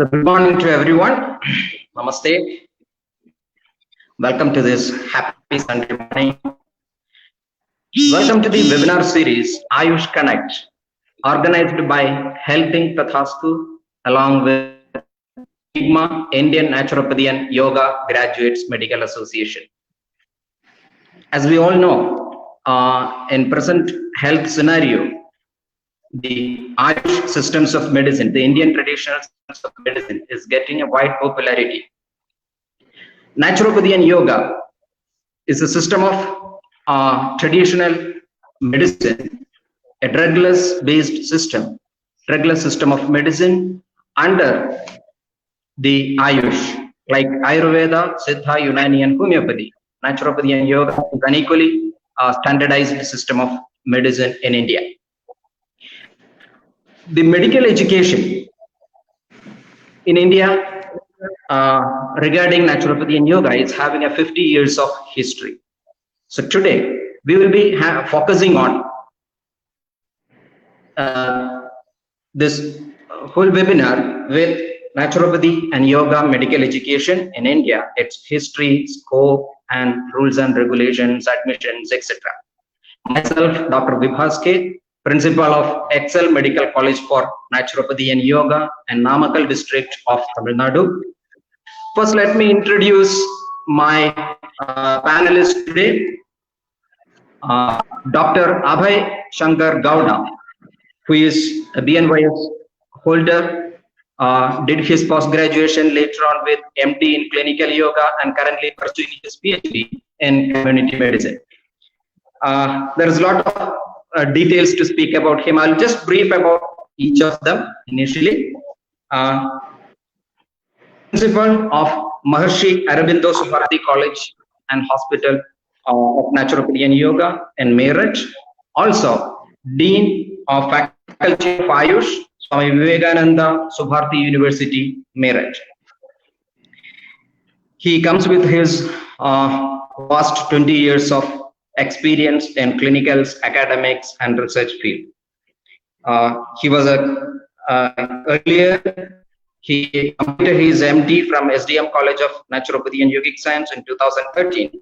So good morning to everyone. Namaste. Welcome to this happy Sunday morning. Welcome to the webinar series Ayush Connect, organized by Healthing Tathastu along with IGMA, Indian Naturopathy and Yoga Graduates Medical Association. As we all know, in present health scenario, the Ayush systems of medicine, the Indian traditional systems of medicine is getting a wide popularity. Naturopathy and yoga is a system of traditional medicine, a drugless based system, drugless system of medicine under the Ayush, like Ayurveda, Siddha, Unani and Homeopathy. Naturopathy and yoga is an equally standardized system of medicine in India. The medical education in India regarding naturopathy and yoga is having a 50 years of history. So today we will be focusing on this whole webinar with naturopathy and yoga medical education in India, its history, scope and rules and regulations, admissions, etc. Myself, Dr. Vibhas K, Principal of Excel Medical College for Naturopathy and Yoga in Namakkal district of Tamil Nadu. First, let me introduce my panelists today. Dr. Abhay Shankar Gowda, who is a BNYS holder, did his post-graduation later on with MD in clinical yoga and currently pursuing his PhD in community medicine. There is a lot of details to speak about him. I'll just brief about each of them initially. Principal of Maharshi Aurobindo Subharati College and Hospital of Naturopathy and Yoga in Meerut. Also, Dean of Faculty of Ayush, Swami Vivekananda Subharati University, Meerut. He comes with his vast 20 years of experience in clinicals, academics, and research field. He was earlier. He completed his MD from SDM College of Naturopathy and Yogic Science in 2013.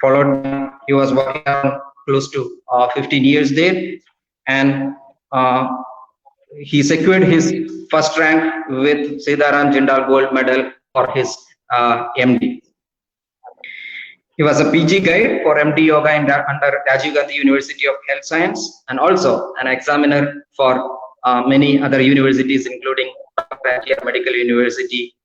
Followed, he was working on close to 15 years there, and he secured his first rank with Siddharam Jindal Gold Medal for his MD. He was a PG guide for MD Yoga under Rajiv Gandhi University of Health Science, and also an examiner for many other universities, including Medical University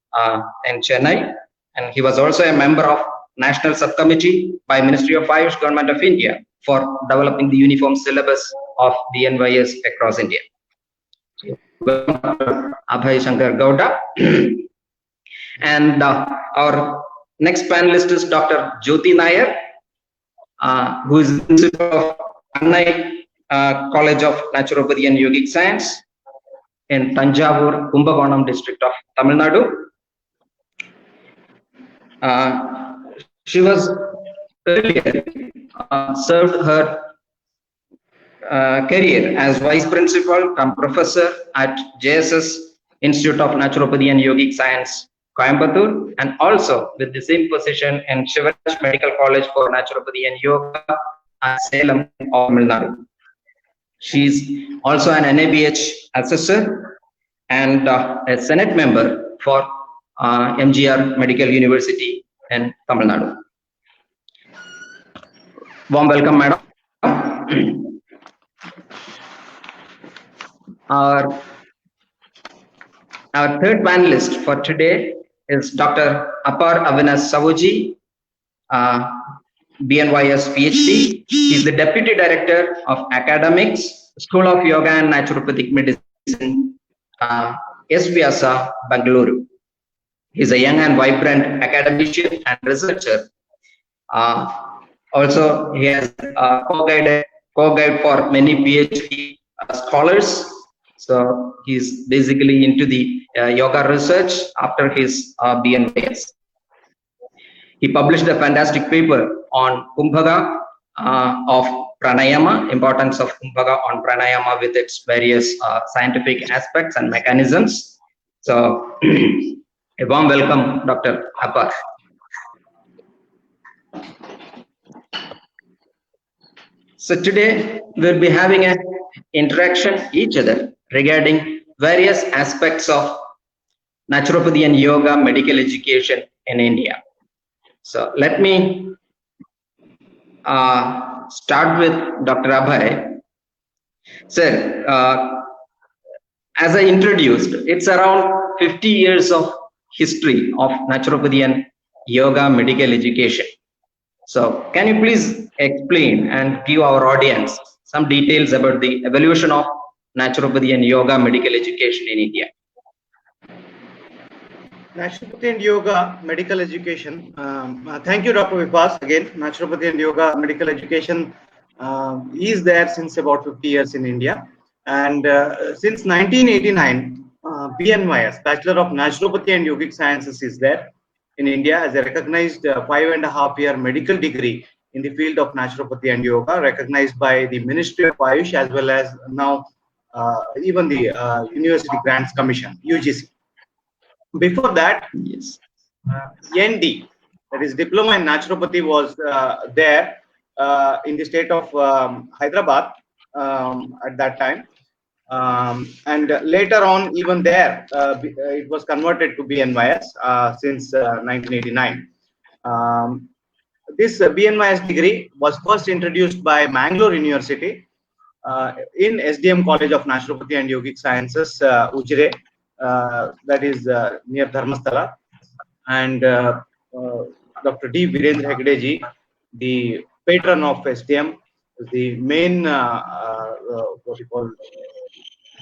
in Chennai. And he was also a member of National Subcommittee by Ministry of Ayush, Government of India, for developing the uniform syllabus of BNYS across India. So, Abhay Shankar Gowda. And our next panelist is Dr. Jyoti Nair, who is principal of Annai College of Naturopathy and Yogic Science in Tanjavur, Kumbakonam district of Tamil Nadu. She was earlier served her career as vice principal and professor at JSS Institute of Naturopathy and Yogic Science, Coimbatore, and also with the same position in Shivaraj Medical College for Naturopathy and Yoga at Salem, Tamil Nadu. She is also an NABH assessor and a Senate member for MGR Medical University in Tamil Nadu. Warm welcome, madam. Our third panelist for today is Dr. Apar Avinash Savoji, BNYS PhD. He is the Deputy Director of Academics, School of Yoga and Naturopathic Medicine, S. Vyasa, Bangalore. He is a young and vibrant academician and researcher. Also, he has co-guide for many PhD scholars. So he's basically into the yoga research after his BNYS. He published a fantastic paper on Kumbhaga of Pranayama, importance of Kumbhaga on Pranayama with its various scientific aspects and mechanisms. So, a warm welcome, Dr. Appar. So today we'll be having an interaction each other regarding various aspects of naturopathy and yoga medical education in India. So let me start with Dr. Abhay. Sir, as I introduced, it's around 50 years of history of naturopathy and yoga medical education. So can you please explain and give our audience some details about the evolution of naturopathy and yoga medical education in India? Naturopathy and yoga medical education. Thank you, Dr. Vipas. Again, naturopathy and yoga medical education is there since about 50 years in India. And since 1989, BNYS, Bachelor of Naturopathy and Yogic Sciences, is there in India as a recognized 5.5-year medical degree in the field of naturopathy and yoga, recognized by the Ministry of Ayush as well as now even the University Grants Commission, UGC. Before that, Yes. ND, that is Diploma in Naturopathy, was there in the state of Hyderabad at that time. And later on, even there, it was converted to BNYS since 1989. This BNYS degree was first introduced by Mangalore University in SDM College of Naturopathy and Yogic Sciences, Ujire, that is near Dharmasthala. And Dr. D. Virendra Hegde ji, the patron of SDM, the main what you call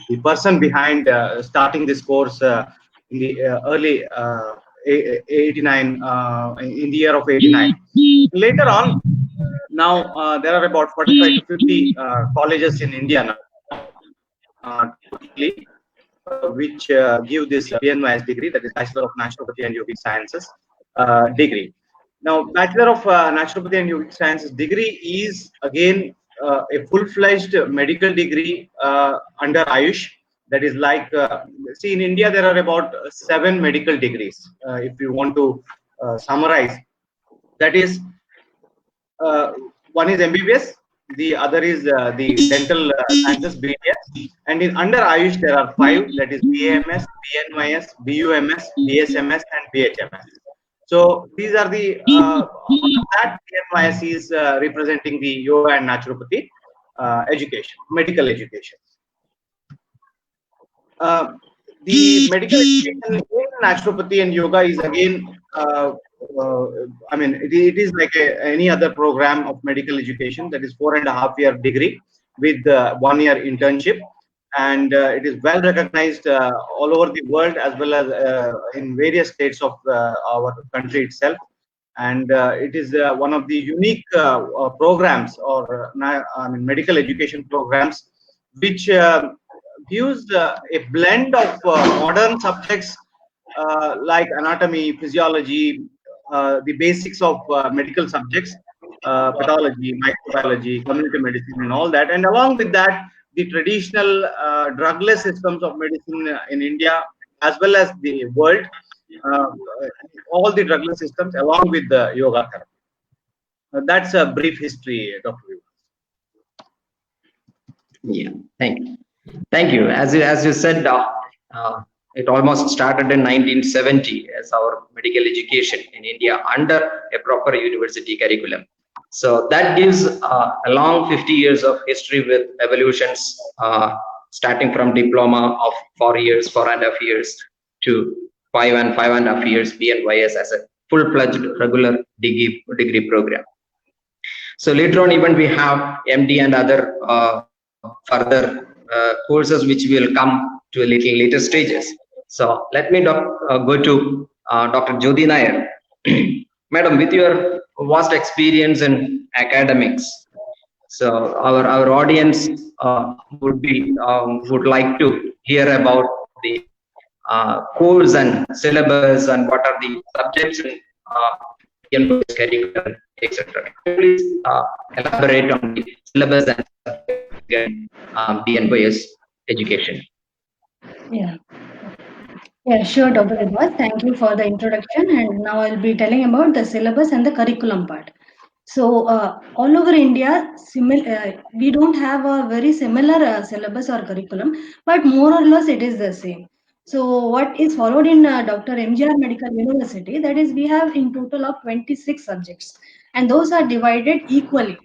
the person behind starting this course in the early 89 in the year of 89. Later on, now there are about 45 to 50 colleges in India now, which give this BNYS degree, that is Bachelor of Naturopathy and Yogic Sciences degree. Now, Bachelor of Naturopathy and Yogic Sciences degree is again a full-fledged medical degree under Ayush. That is like, see, in India there are about 7 medical degrees. If you want to summarize, that is, one is MBBS, the other is the dental sciences BDS, and in under Ayush there are 5, that is BAMS, BNYS, BUMS, BSMS, and BHMS. So these are the that BNYS is representing the yoga and naturopathy education, medical education. The medical education in naturopathy and yoga is again, I mean, it is like any other program of medical education, that is 4.5-year degree with 1-year internship, and it is well recognized all over the world as well as in various states of our country itself. And it is one of the unique programs or I mean, medical education programs which gives a blend of modern subjects like anatomy, physiology, the basics of medical subjects, pathology, microbiology, community medicine, and all that. And along with that, the traditional drugless systems of medicine in India as well as the world, all the drugless systems along with the yoga therapy. That's a brief history, Dr. Vivas. Yeah, thank you. As you said, it almost started in 1970 as our medical education in India under a proper university curriculum. So that gives a long 50 years of history with evolutions, starting from diploma of 4 years, 4.5 years to 5 and 5.5 years BNYS as a full-fledged regular degree program. So later on, even we have MD and other further courses which will come to a little later stages. So let me go to Dr. Jyoti Nair. Madam, with your vast experience in academics, so our audience would like to hear about the course and syllabus and what are the subjects in curriculum, etc. Please elaborate on the syllabus and BNYS education. Yeah. Yeah, sure, Dr. Vibhas. Thank you for the introduction. And now I'll be telling about the syllabus and the curriculum part. So, all over India, we don't have a very similar syllabus or curriculum, but more or less it is the same. So, what is followed in Dr. MGR Medical University, that is, we have in total of 26 subjects, and those are divided equally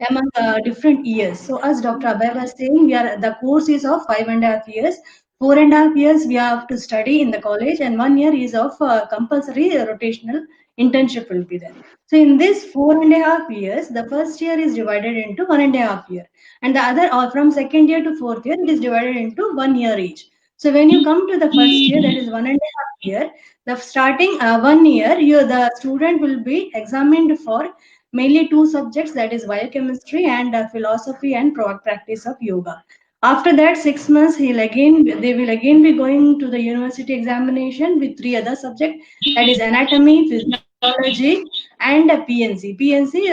among different years. So, as Dr. Abhay was saying, the course is of 5.5 years. 4.5 years we have to study in the college, and 1 year is of compulsory rotational internship will be there. So in this 4.5 years, the first year is divided into 1.5 year, and the other, from second year to fourth year, it is divided into 1 year each. So when you come to the first year, that is 1.5 year, the starting 1 year, the student will be examined for mainly two subjects, that is biochemistry and philosophy and practice of yoga. After that, 6 months, they will again be going to the university examination with three other subjects, that is anatomy, physiology, and PNC. PNC,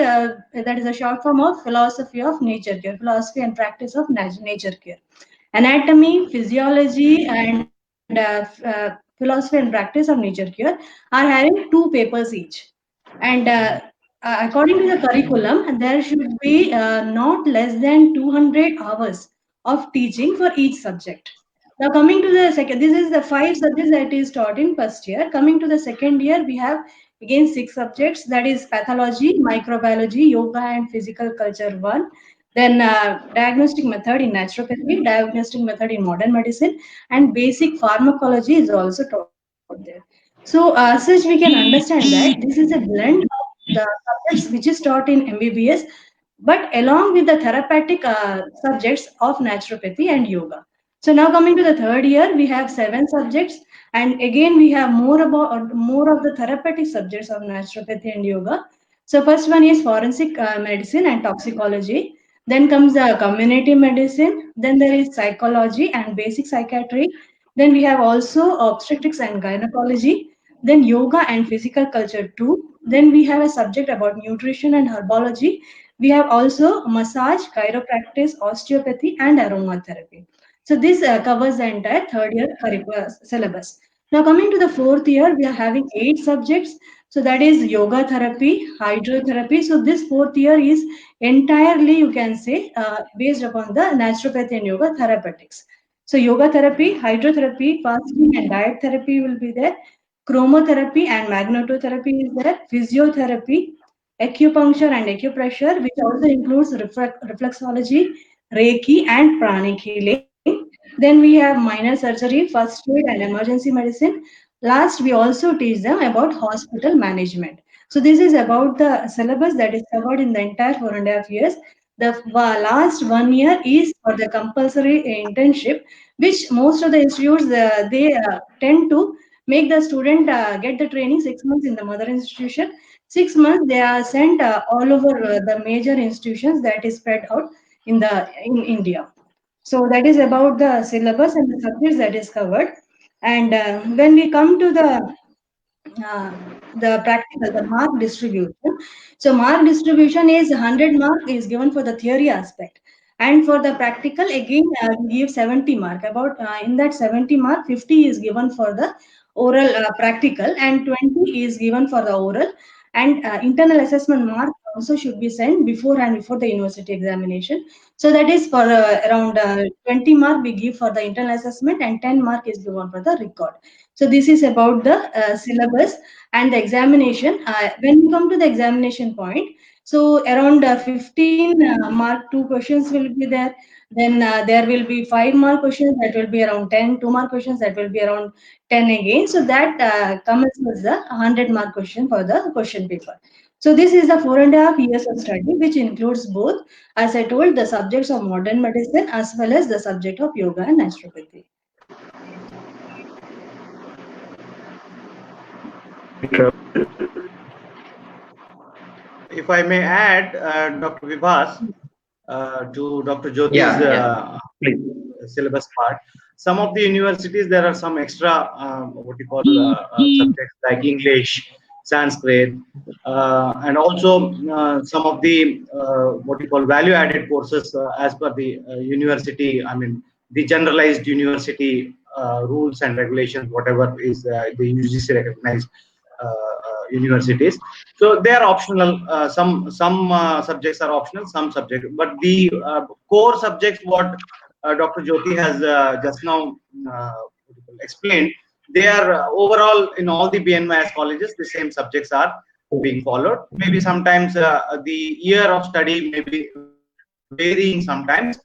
that is a short form of philosophy of nature care, philosophy and practice of nature care. Anatomy, physiology, and philosophy and practice of nature care are having two papers each. And according to the curriculum, there should be not less than 200 hours of teaching for each subject. Now, coming to the second, this is the five subjects that is taught in first year. Coming to the second year, we have again six subjects, that is pathology, microbiology, yoga, and physical culture one. Then diagnostic method in naturopathy, diagnostic method in modern medicine, and basic pharmacology is also taught there. So, such we can understand that this is a blend of the subjects which is taught in MBBS, but along with the therapeutic subjects of naturopathy and yoga. So now coming to the third year, we have seven subjects, and again we have more of the therapeutic subjects of naturopathy and yoga. So first one is forensic medicine and toxicology. Then comes the community medicine. Then there is psychology and basic psychiatry. Then we have also obstetrics and gynecology. Then yoga and physical culture too. Then we have a subject about nutrition and herbology. We have also massage, chiropractic, osteopathy, and aromatherapy. So this covers the entire third year curriculum syllabus. Now coming to the fourth year, we are having eight subjects. So that is yoga therapy, hydrotherapy. So this fourth year is entirely, you can say, based upon the naturopathy and yoga therapeutics. So yoga therapy, hydrotherapy, fasting and diet therapy will be there. Chromotherapy and magnetotherapy is there. Physiotherapy, acupuncture and acupressure, which also includes reflexology, Reiki, and pranic healing. Then we have minor surgery, first aid, and emergency medicine. Last, we also teach them about hospital management. So this is about the syllabus that is covered in the entire 4.5 years. The last 1 year is for the compulsory internship, which most of the institutes they tend to make the student get the training 6 months in the mother institution. 6 months they are sent all over the major institutions that is spread out in India. So that is about the syllabus and the subjects that is covered. And when we come to uh, the mark distribution. So mark distribution is 100 mark is given for the theory aspect. And for the practical, again, we give 70 mark. About in that 70 mark, 50 is given for the oral practical, and 20 is given for the oral. And internal assessment mark also should be sent before the university examination. So that is for around 20 mark we give for the internal assessment, and 10 mark is given for the record. So this is about the syllabus and the examination. When we come to the examination point, so around 15 mark 2 questions will be there. Then there will be 5 mark questions that will be around 10, 2 mark questions that will be around 10 again. So that comes as the 100 mark question for the question paper. So this is the 4.5 years of study, which includes both, as I told, the subjects of modern medicine as well as the subject of yoga and naturopathy. If I may add, Dr. Vibhas, to Dr. Jyoti's Please. syllabus part, some of the universities there are some extra what you call subjects like English, Sanskrit, and also some of the what you call value-added courses as per the university. I mean, the generalized university rules and regulations, whatever is the UGC recognized universities. So they are optional. Some subjects are optional, some subjects, but the core subjects what Dr. Jyoti has just now explained, they are overall in all the BNYS colleges, the same subjects are being followed. Maybe sometimes the year of study may be varying sometimes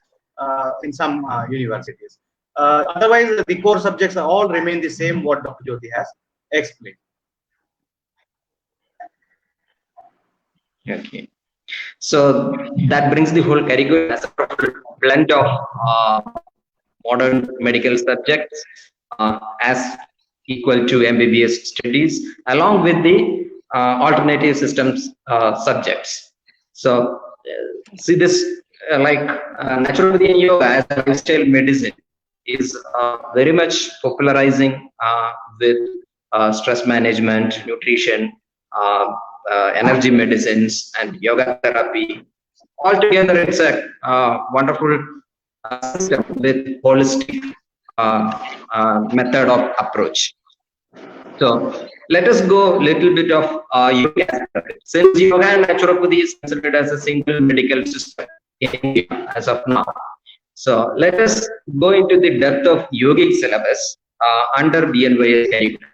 in some universities. Otherwise, the core subjects are all remain the same what Dr. Jyoti has explained. Okay. So that brings the whole curriculum as a blend of modern medical subjects as equal to MBBS studies, along with the alternative systems subjects. So see this like naturopathy and yoga as a lifestyle medicine is very much popularizing with stress management, nutrition, energy medicines, and yoga therapy. Altogether, it's a wonderful system with holistic method of approach. So let us go a little bit of yoga. Since yoga and naturopathy is considered as a single medical system in India as of now. So let us go into the depth of yogic syllabus under BNYS curriculum.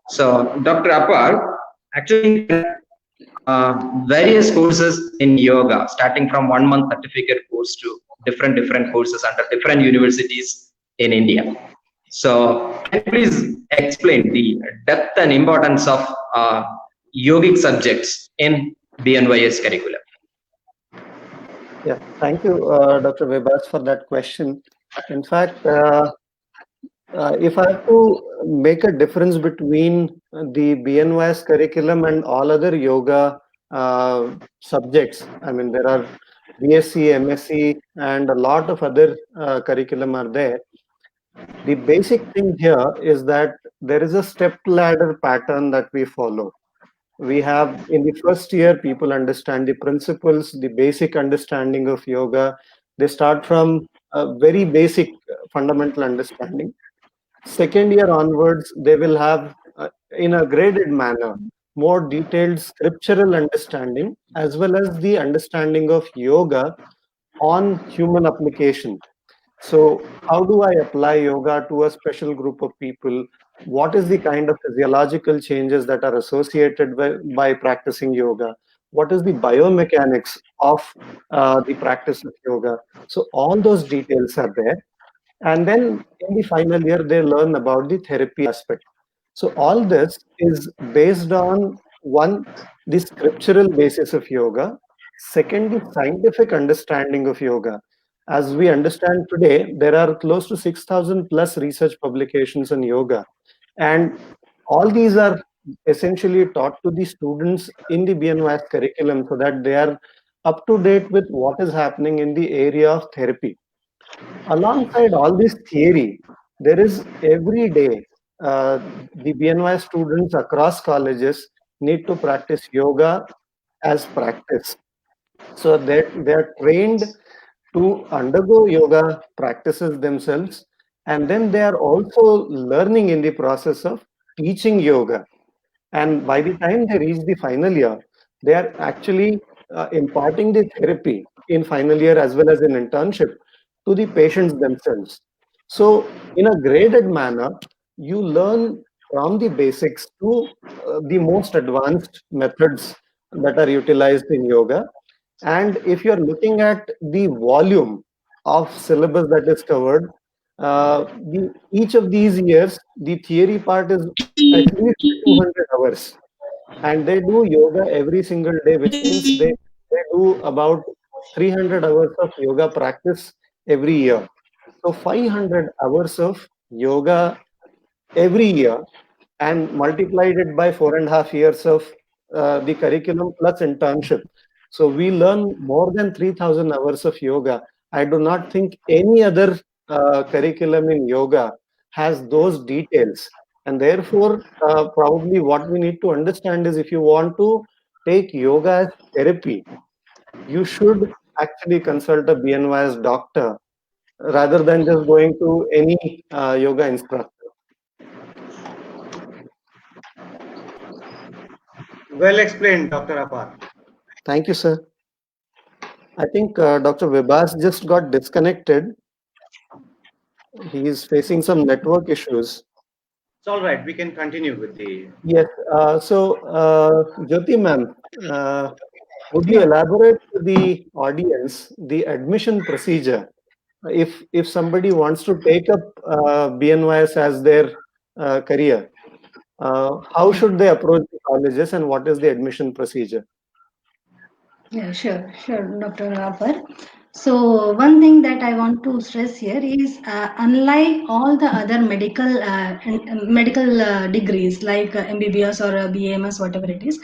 So Dr. Apar, actually various courses in yoga, starting from 1 month certificate course to different courses under different universities in India. So can you please explain the depth and importance of yogic subjects in BNYS curriculum? Yeah, thank you, Dr. Vibhas, for that question. In fact, if I have to make a difference between the BNYS curriculum and all other yoga subjects, I mean, there are BSc, MSc, and a lot of other curriculum are there. The basic thing here is that there is a step ladder pattern that we follow. We have in the first year, people understand the principles, the basic understanding of yoga. They start from a very basic fundamental understanding. Second year onwards, they will have in a graded manner more detailed scriptural understanding as well as the understanding of yoga on human application. So how do I apply yoga to a special group of people? What is the kind of physiological changes that are associated by practicing yoga? What is the biomechanics of the practice of yoga? So all those details are there. And then in the final year, they learn about the therapy aspect. So all this is based on one, the scriptural basis of yoga. Second, the scientific understanding of yoga. As we understand today, there are close to 6,000 plus research publications on yoga. And all these are essentially taught to the students in the BNYS curriculum so that they are up to date with what is happening in the area of therapy. Alongside all this theory, there is every day the BNY students across colleges need to practice yoga as practice. So they're trained to undergo yoga practices themselves, and then they are also learning in the process of teaching yoga. And by the time they reach the final year, they are actually imparting the therapy in final year as well as in internship to the patients themselves. So in a graded manner, you learn from the basics to the most advanced methods that are utilized in yoga. And if you're looking at the volume of syllabus that is covered, each of these years, the theory part is at least 200 hours. And they do yoga every single day, which means they do about 300 hours of yoga practice every year. So 500 hours of yoga every year, and multiplied it by 4.5 years of the curriculum plus internship. So we learn more than 3,000 hours of yoga. I do not think any other curriculum in yoga has those details. And therefore, probably what we need to understand is if you want to take yoga as therapy, you should actually consult a BNYS doctor rather than just going to any yoga instructor. Well explained, Dr. Apar. Thank you, sir. I think Dr. Vibhas just got disconnected. He is facing some network issues. It's all right. We can continue with the. Yes. Jyoti ma'am, would you elaborate to the audience the admission procedure? If somebody wants to take up BNYS as their career, how should they approach the colleges and what is the admission procedure? Yeah, sure, Dr. Rapar. So one thing that I want to stress here is, unlike all the other medical degrees like MBBS or BAMS, whatever it is,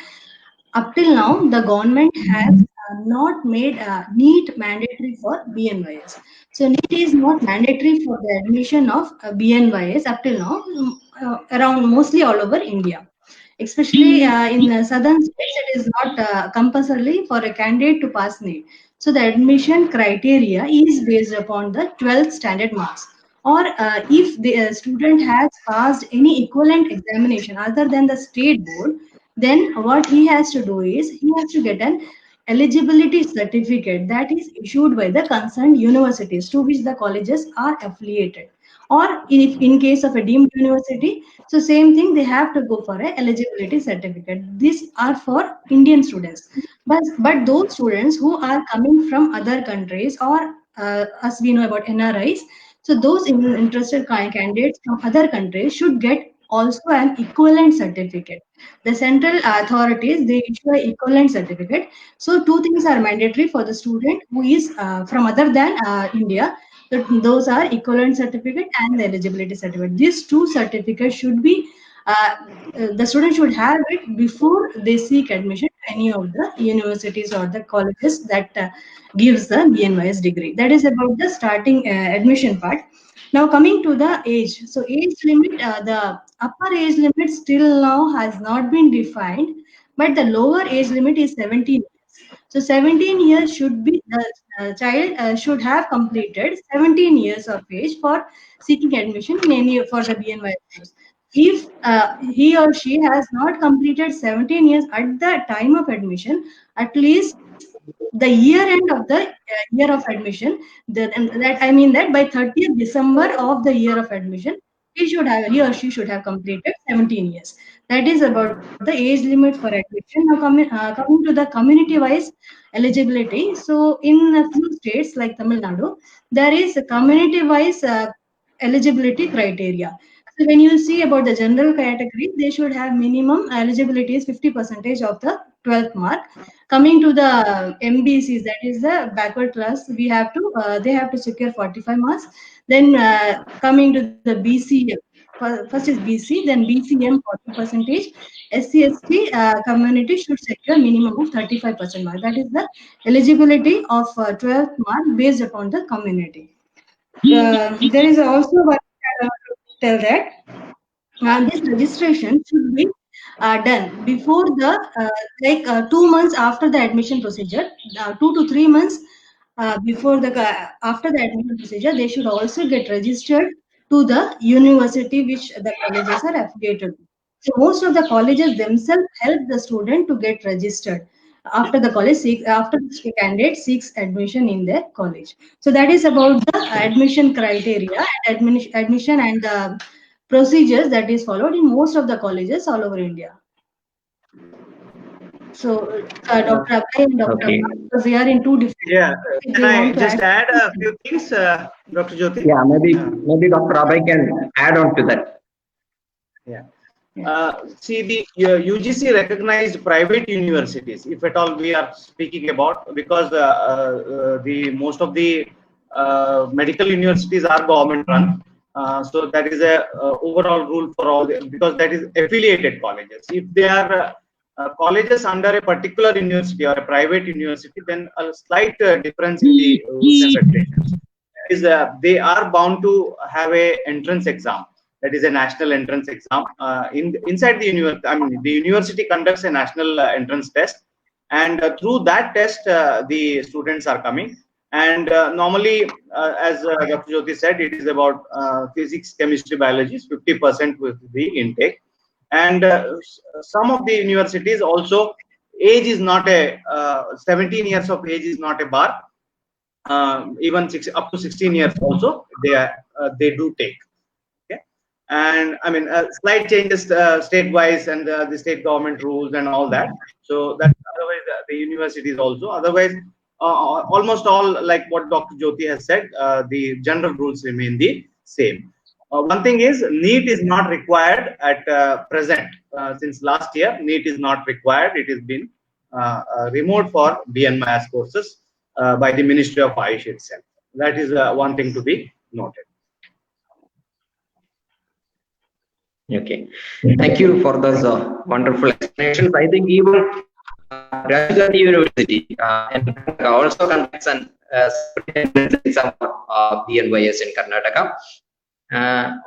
up till now the government has not made NEET mandatory for BNYS. So NEET is not mandatory for the admission of BNYS up till now, around mostly all over India. Especially in southern states, it is not compulsory for a candidate to pass NEET. So the admission criteria is based upon the 12th standard marks. Or if the student has passed any equivalent examination other than the state board, then what he has to do is he has to get an eligibility certificate that is issued by the concerned universities to which the colleges are affiliated. Or if in case of a deemed university, so same thing, they have to go for a eligibility certificate. These are for Indian students. But those students who are coming from other countries, or as we know about NRIs, so those interested candidates from other countries should get also an equivalent certificate. The central authorities, they issue an equivalent certificate. So two things are mandatory for the student who is from other than India. Those are equivalent certificate and the eligibility certificate. These two certificates should be the student should have it before they seek admission to any of the universities or the colleges that gives the BNYS degree. That is about the starting admission part. Now coming to the age. So age limit, the upper age limit still now has not been defined, but the lower age limit is 17 years. So 17 years should be the child should have completed 17 years of age for seeking admission in any for the BNY course. If he or she has not completed 17 years at the time of admission, at least the year end of the year of admission, and that I mean that by 30th December of the year of admission, he or she should have completed 17 years. That is about the age limit for admission. Now coming to the community wise eligibility. So in a few states like Tamil Nadu, there is a community wise eligibility criteria. So when you see about the general category, they should have minimum eligibility is 50% of the 12th mark. Coming to the MBCs, that is the backward class, we have to they have to secure 45 marks. Then coming to the BC, first is BC, then BCM 40%. SC/ST community should secure minimum of 35% mark. That is the eligibility of 12th mark based upon the community. There is also one tell that this registration should be done before the 2 months after the admission procedure, 2 to 3 months before the after the admission procedure. They should also get registered to the university which the colleges are affiliated to. So most of the colleges themselves help the student to get registered after the after the candidate seeks admission in their college. So that is about the admission criteria and admission and the procedures that is followed in most of the colleges all over India. So, Dr. Abhay and Dr. Okay. Abhay, because we are in two different. Yeah. If Can you I want to just add a few things, Dr. Jyoti? Yeah, maybe Dr. Abhay can add on to that. Yeah. See, the UGC recognized private universities, if at all we are speaking about, because the most of the medical universities are government run. So that is a overall rule for all, because that is affiliated colleges. If they are colleges under a particular university or a private university, then a slight difference in the rules and regulations is they are bound to have a entrance exam. That is a national entrance exam. Inside the university, I mean, the university conducts a national entrance test, and through that test, the students are coming. And normally, as Dr. Jyoti said, it is about physics, chemistry, biology, 50% with the intake. And some of the universities also, age is not a 17 years of age is not a bar. Even up to 16 years also they do take. Okay, and I mean slight changes state-wise and the state government rules and all that. So that otherwise the universities also otherwise almost all, like what Dr. Jyoti has said, the general rules remain the same. One thing is, NEET is not required at present. Since last year, NEET is not required. It has been removed for BNMAS courses by the Ministry of Ayush itself. That is one thing to be noted. Okay, thank you for those wonderful explanations. I think even Rajiv Gandhi University and also conducts an exam for BNYS in Karnataka.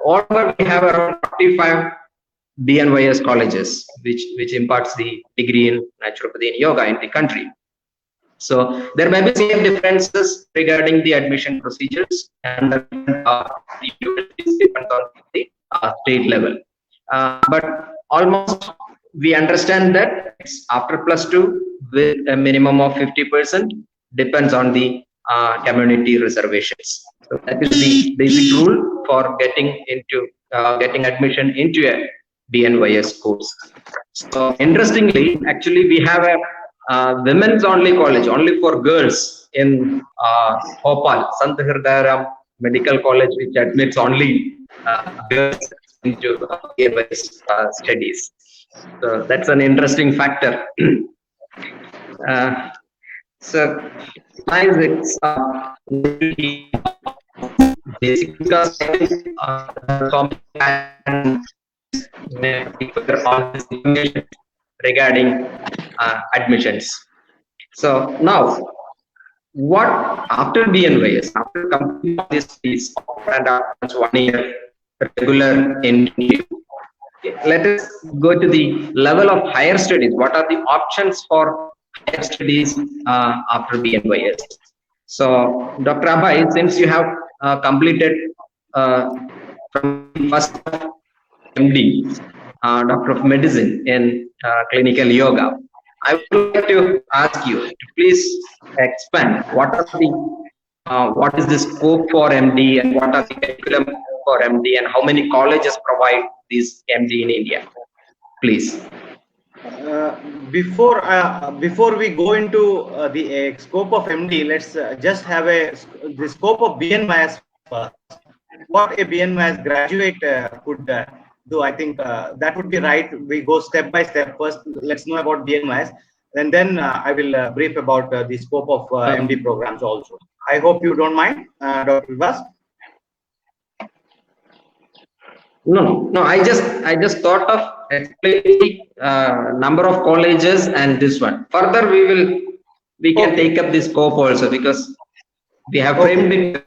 Over we have around 45 BNYS colleges which imparts the degree in naturopathy and yoga in the country. So there may be some differences regarding the admission procedures, and the universities depend on the state level. But almost we understand that it's after +2 with a minimum of 50% depends on the community reservations. So that is the basic rule for getting admission into a BNYS course. So interestingly, actually we have a women's only college only for girls in Bhopal, Sant Hridayaram Medical College, which admits only girls into BNYS studies. So that's an interesting factor. So it's basic because regarding admissions. So now, what after BNYS, after completing this piece and after 1 year regular in let us go to the level of higher studies. What are the options for higher studies after BNYS? So, Dr. Abhay, since you have completed from first MD, Doctor of Medicine in clinical yoga, I would like to ask you to please expand what is the scope for MD and what are the curriculum for MD and how many colleges provide this MD in India, please. Before we go into the scope of MD, let's just have the scope of BNYS first. What a BNYS graduate could do, I think that would be right. We go step by step. First, let's know about BNYS, and then I will brief about the scope of MD programs also. I hope you don't mind, Dr. Vibhas. No. I just thought of explaining number of colleges and this one. Further, we can take up this scope also because we have framed it.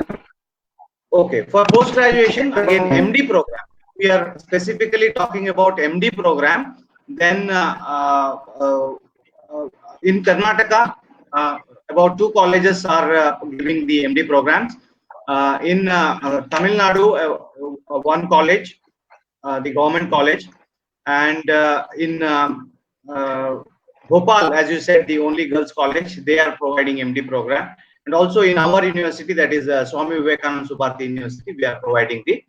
Okay, for post graduation again MD program. We are specifically talking about MD program. Then in Karnataka, about 2 colleges are giving the MD programs. In Tamil Nadu, 1 college, the government college, and in Bhopal, as you said, the only girls college, they are providing MD program. And also in our university, that is Swami Vivekananda Subharati University, we are providing the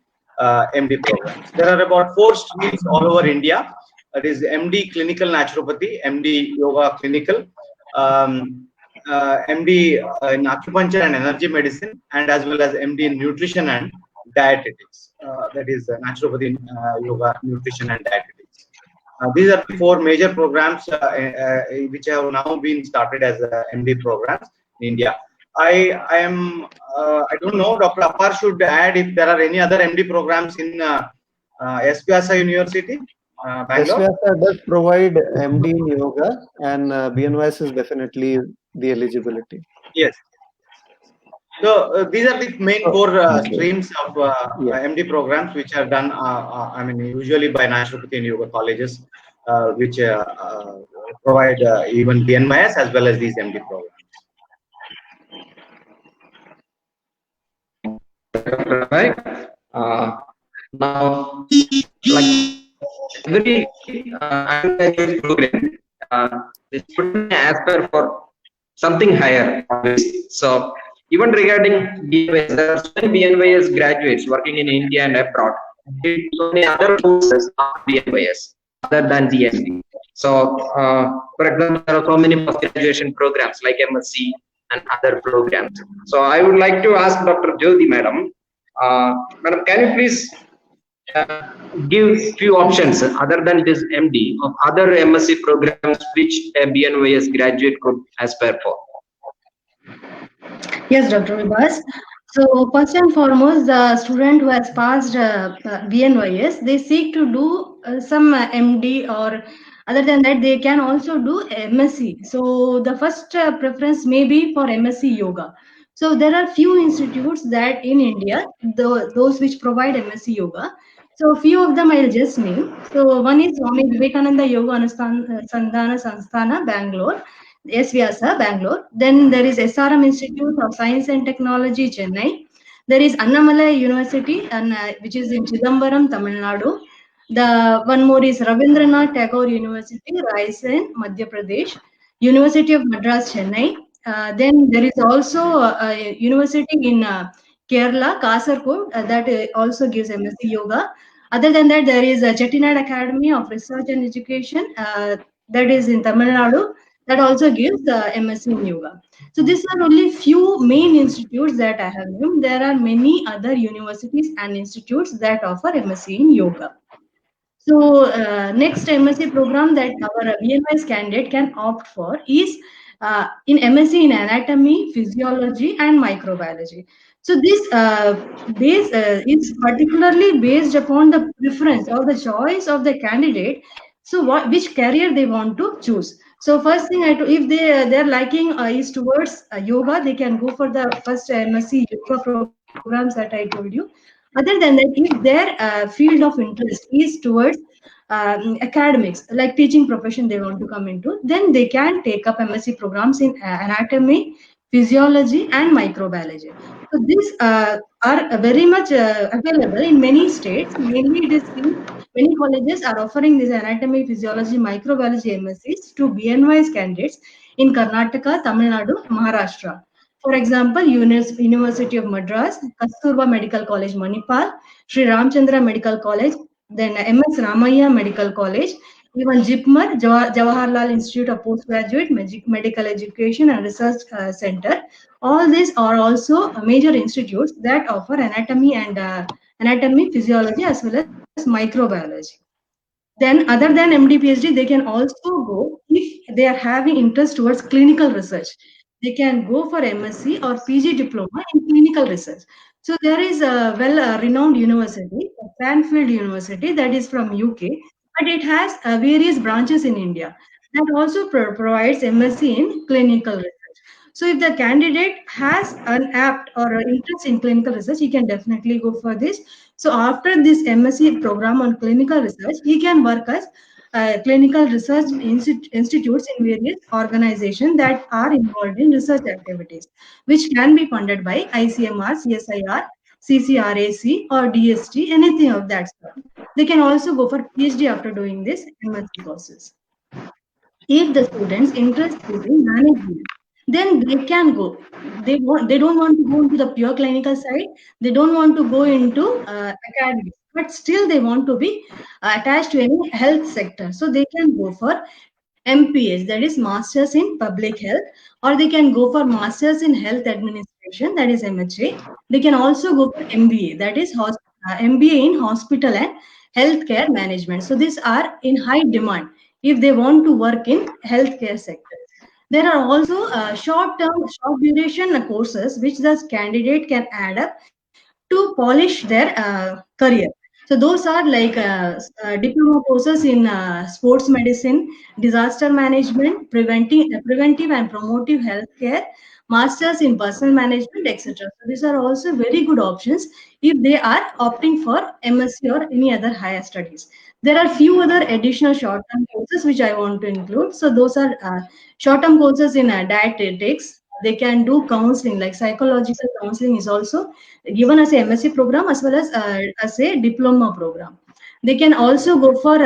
MD programs. There are about 4 streams all over India. That is MD Clinical Naturopathy, MD Yoga Clinical, MD in Acupuncture and Energy Medicine, and as well as MD in Nutrition and Dietetics. That is Naturopathy, Yoga, Nutrition and Dietetics. These are the 4 major programs which have now been started as MD programs in India. I don't know, Dr. Apar should add if there are any other MD programs in S. Vyasa University, Bangalore. S. Vyasa does provide MD in yoga, and BNYS is definitely the eligibility. Yes. So these are the main 4 streams of MD programs which are done, I mean, usually by naturopathy and yoga colleges, which provide even BNYS as well as these MD programs. Right? Now, like every undergraduate program, the student aspire for something higher. So even regarding BNYS, there are so many BNYS graduates working in India and abroad. Did so many other courses after BNYS other than GMB. So, for example, there are so many post-graduation programs like MSc and other programs. So I would like to ask Dr. Jyoti, madam, madam, can you please give few options other than this MD of other MSc programs which a BNYS graduate could aspire for? Yes, Dr. Vibhas. So first and foremost, the student who has passed BNYS, they seek to do some MD, or other than that, they can also do MSc. So the first preference may be for MSc Yoga. So there are few institutes that in India, those which provide MSc Yoga. So few of them I'll just name. So one is Swami Vivekananda Yoga Anusandhana Sansthana, Bangalore. S. Vyasa, Bangalore. Then there is SRM Institute of Science and Technology, Chennai. There is Annamalai University, and which is in Chidambaram, Tamil Nadu. The one more is Ravindranath Tagore University, Raisen, Madhya Pradesh. University of Madras, Chennai. Then there is also a university in Kerala, Kasargod, that also gives MSc Yoga. Other than that, there is a Chettinad Academy of Research and Education, that is in Tamil Nadu, that also gives MSc in Yoga. So these are only few main institutes that I have named. There are many other universities and institutes that offer MSc in Yoga. So next MSc program that our BNYS candidate can opt for is in MSc in Anatomy, Physiology, and Microbiology. So this base is particularly based upon the preference or the choice of the candidate. So which career they want to choose. So first thing, if they're liking is towards yoga, they can go for the first MSc yoga programs that I told you. Other than that, if their field of interest is towards academics, like teaching profession they want to come into, then they can take up MSc programs in anatomy, physiology, and microbiology. So these are very much available in many states. Mainly, it is in many colleges are offering this anatomy, physiology, microbiology MScs to BNYS candidates in Karnataka, Tamil Nadu, Maharashtra. For example, University of Madras, Kasturba Medical College, Manipal, Sri Ramchandra Medical College, then MS Ramaiah Medical College, even JIPMER, Jawaharlal Institute of Postgraduate Medical Education and Research Center. All these are also major institutes that offer anatomy, physiology, as well as microbiology. Then, other than MD PhD, they can also go if they are having interest towards clinical research. They can go for MSc or PG diploma in clinical research. So there is a well-renowned university, Cranfield University, that is from UK, but it has various branches in India that also provides MSc in clinical research. So if the candidate has an apt or an interest in clinical research, he can definitely go for this. So after this MSc program on clinical research, he can work as clinical research institutes in various organizations that are involved in research activities, which can be funded by ICMR, CSIR, CCRAC, or DST, anything of that sort. They can also go for PhD after doing this MSc courses. If the students interest is in management, then they can go. They don't want to go into the pure clinical side. They don't want to go into academics, but still they want to be attached to any health sector. So they can go for MPH, that is Masters in Public Health, or they can go for Masters in Health Administration, that is MHA. They can also go for MBA, that is MBA in Hospital and Healthcare Management. So these are in high demand if they want to work in healthcare sector. There are also short duration courses which the candidate can add up to polish their career. So those are like diploma courses in sports medicine, disaster management, preventive and promotive healthcare, masters in personal management, etc. So these are also very good options if they are opting for MSc or any other higher studies. There are few other additional short-term courses which I want to include. So those are short-term courses in dietetics, they can do counseling, like psychological counseling is also given as a MSc program as well as a diploma program. They can also go for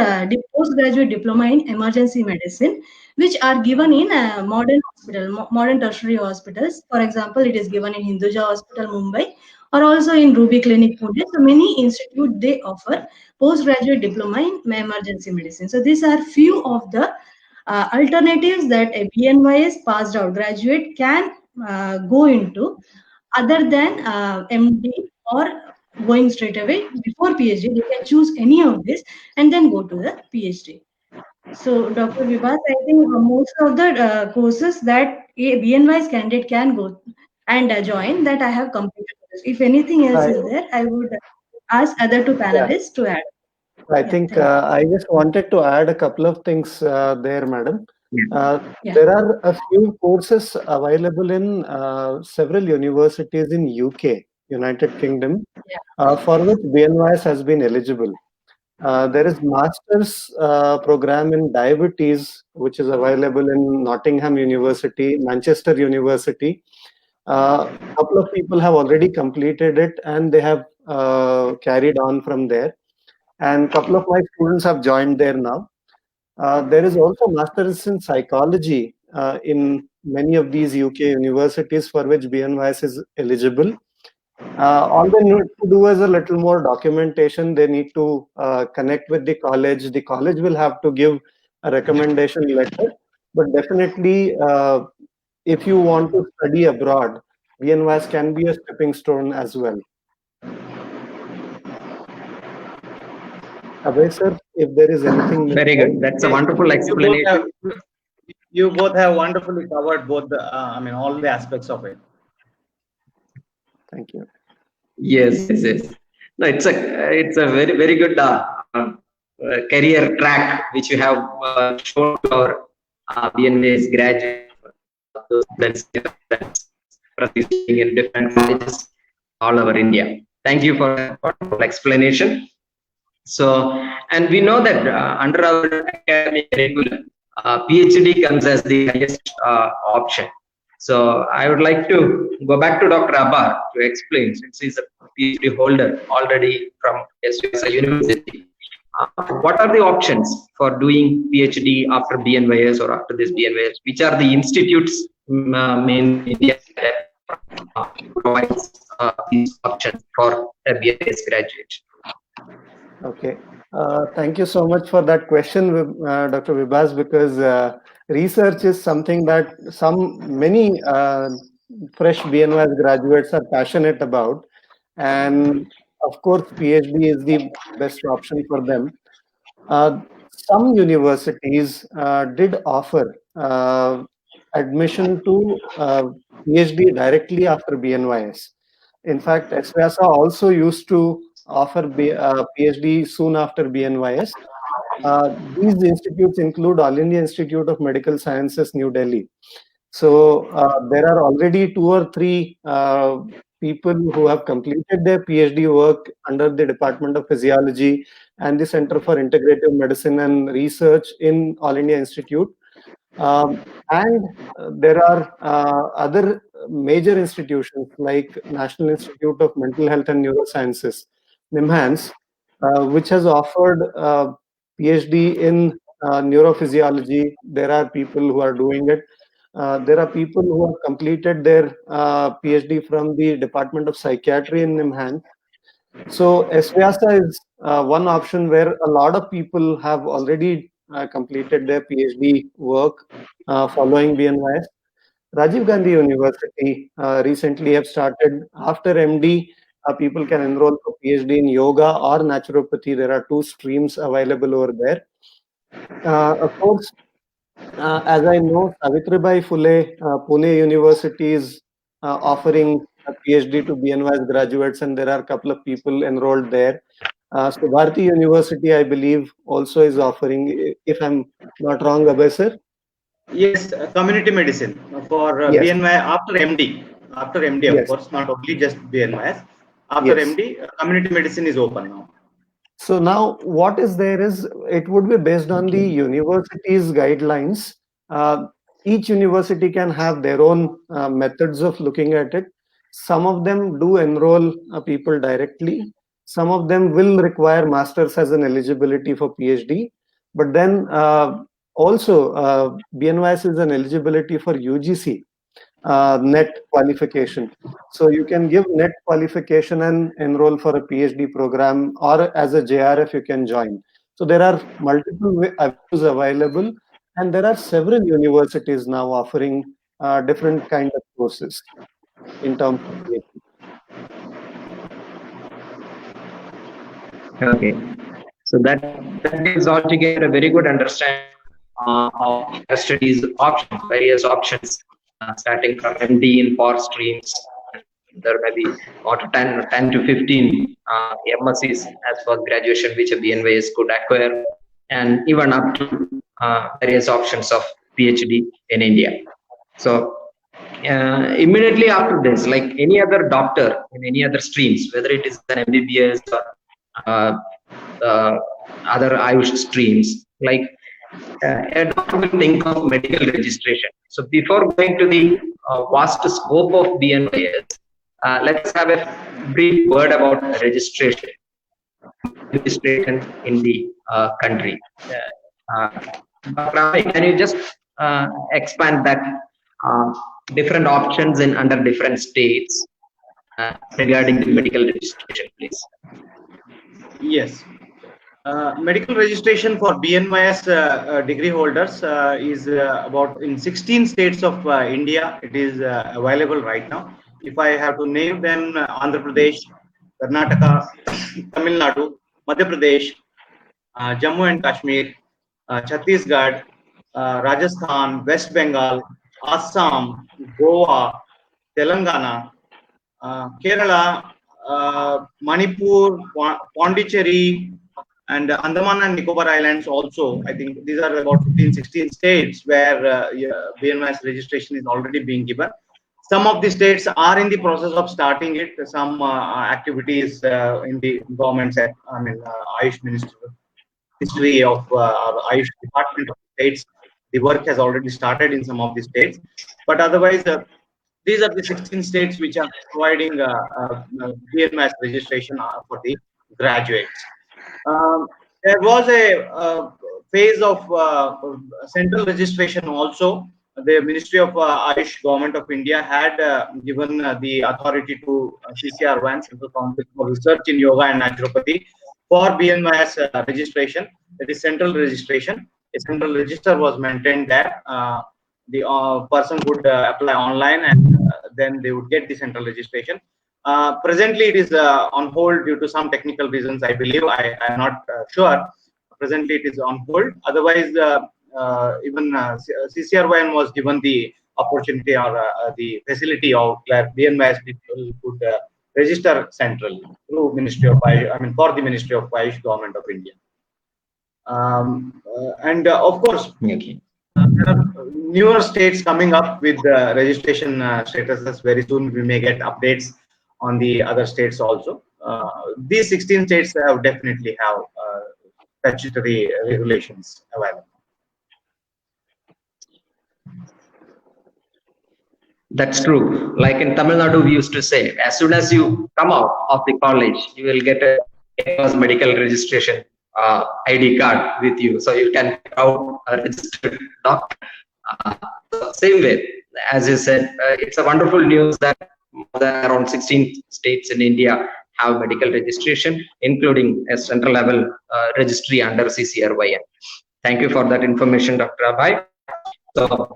postgraduate diploma in emergency medicine, which are given in modern hospital, modern tertiary hospitals. For example, it is given in Hinduja Hospital, Mumbai, or also in Ruby Clinic, Pune. So many institute they offer postgraduate diploma in emergency medicine. So these are few of the alternatives that a BNYS passed out graduate can go into, other than MD or going straight away before PhD. They can choose any of this and then go to the PhD. So, Dr. Vibhas, I think most of the courses that a BNYS candidate can go and join, that I have completed. If anything else I, is there, I would ask other two yeah, panelists to add. I Yeah, think thank you. I just wanted to add a couple of things there, madam. Uh, Yeah. there are a few courses available in several universities in UK, United Kingdom, for which BNYS has been eligible. There is master's program in diabetes, which is available in Nottingham University, Manchester University. A couple of people have already completed it and they have carried on from there. And a couple of my students have joined there now. There is also master's in psychology in many of these UK universities for which BNYS is eligible. All they need to do is a little more documentation. They need to connect with the college. The college will have to give a recommendation letter. But definitely, if you want to study abroad, BNYS can be a stepping stone as well. Abhay sir, if there is anything missed Very out. good. That's a wonderful explanation. You both have wonderfully covered both the, all the aspects of it. Thank you. Yes, yes, yes. No, it's a very very good career track which you have shown to our BNYS graduates, that's participating in different colleges all over India. Thank you for that wonderful explanation. So, and we know that under our academic curriculum, PhD comes as the highest option. So I would like to go back to Dr. Abbar to explain, since he's a PhD holder already from SUSI University. What are the options for doing PhD after BNYS or after this BNYS? Which are the institutes in India that provides these options for a BNYS graduate? Okay. Thank you so much for that question, Dr. Vibhas, because research is something that many fresh BNYS graduates are passionate about. And of course, PhD is the best option for them. Some universities did offer admission to PhD directly after BNYS. In fact, SVASA also used to offer PhD soon after BNYS. These institutes include All India Institute of Medical Sciences, New Delhi. So there are already 2 or 3 people who have completed their PhD work under the Department of Physiology and the Center for Integrative Medicine and Research in All India Institute. And there are other major institutions like National Institute of Mental Health and Neurosciences, NIMHANS, which has offered PhD in neurophysiology. There are people who are doing it. There are people who have completed their PhD from the Department of Psychiatry in NIMHANS. So SVASA is one option where a lot of people have already completed their PhD work following BNYS. Rajiv Gandhi University recently have started, after MD, people can enroll for PhD in yoga or naturopathy. There are 2 streams available over there. Of course, as I know, Savitribai Phule, Pune University is offering a PhD to BNYS graduates, and there are a couple of people enrolled there. So Bharati University, I believe, also is offering, if I'm not wrong, Abhay sir? Yes, community medicine for Yes. BNY after MD. After MD, of Yes. course, not only just BNYS. After Yes. MD, community medicine is open now. So now what is there is, it would be based on the university's guidelines. each university can have their own methods of looking at it. Some of them do enroll people directly. Some of them will require masters as an eligibility for PhD. But then also BNYS is an eligibility for UGC net qualification. So you can give net qualification and enroll for a PhD program, or as a JRF you can join. So there are multiple avenues available, and there are several universities now offering different kind of courses in terms of PhD. Okay. So that gives altogether a very good understanding of studies options, various options, starting from MD in 4 streams. There may be about 10 to 15 MSCs as per graduation, which a BNYS could acquire, and even up to various options of PhD in India. So immediately after this, like any other doctor in any other streams, whether it is an MBBS or other Ayush streams, like a doctor will think of medical registration. So before going to the vast scope of BNYS, let's have a brief word about registration in the country. Dr. Can you just expand that different options in under different states regarding the medical registration, please? Yes. Medical registration for BNYS degree holders is about in 16 states of India. It is available right now. If I have to name them, Andhra Pradesh, Karnataka, Tamil Nadu, Madhya Pradesh, Jammu and Kashmir, Chhattisgarh, Rajasthan, West Bengal, Assam, Goa, Telangana, Kerala, Manipur, Pondicherry, and Andaman and Nicobar Islands also. I think these are about 15-16 states where BNYS registration is already being given. Some of the states are in the process of starting it. Some activities in the government, Ayush Ministry of Ayush Department of States, the work has already started in some of the states. But otherwise, these are the 16 states which are providing BNYS registration for the graduates. There was a phase of central registration also. The Ministry of Ayush Government of India had given the authority to CCR1, Central Council for Research in Yoga and Naturopathy, for BNYS registration. That is central registration. A central register was maintained there. The person would apply online, and then they would get the central registration. Presently, it is on hold due to some technical reasons, I believe. I am not sure. Presently, it is on hold. Otherwise, even CCR1 was given the opportunity or the facility of where BNYS people could register centrally through Ministry of Ayush, for the Ministry of Ayush Government of India. And of course, there are newer states coming up with registration statuses. Very soon, we may get updates on the other states also. These 16 states definitely have statutory regulations available. That's true. Like in Tamil Nadu, we used to say, as soon as you come out of the college, you will get a medical registration ID card with you, so you can get out a registered doctor. Same way, as you said, it's a wonderful news that around 16 states in India have medical registration, including a central level registry under CCRYN. Thank you for that information, Dr. Abhay. So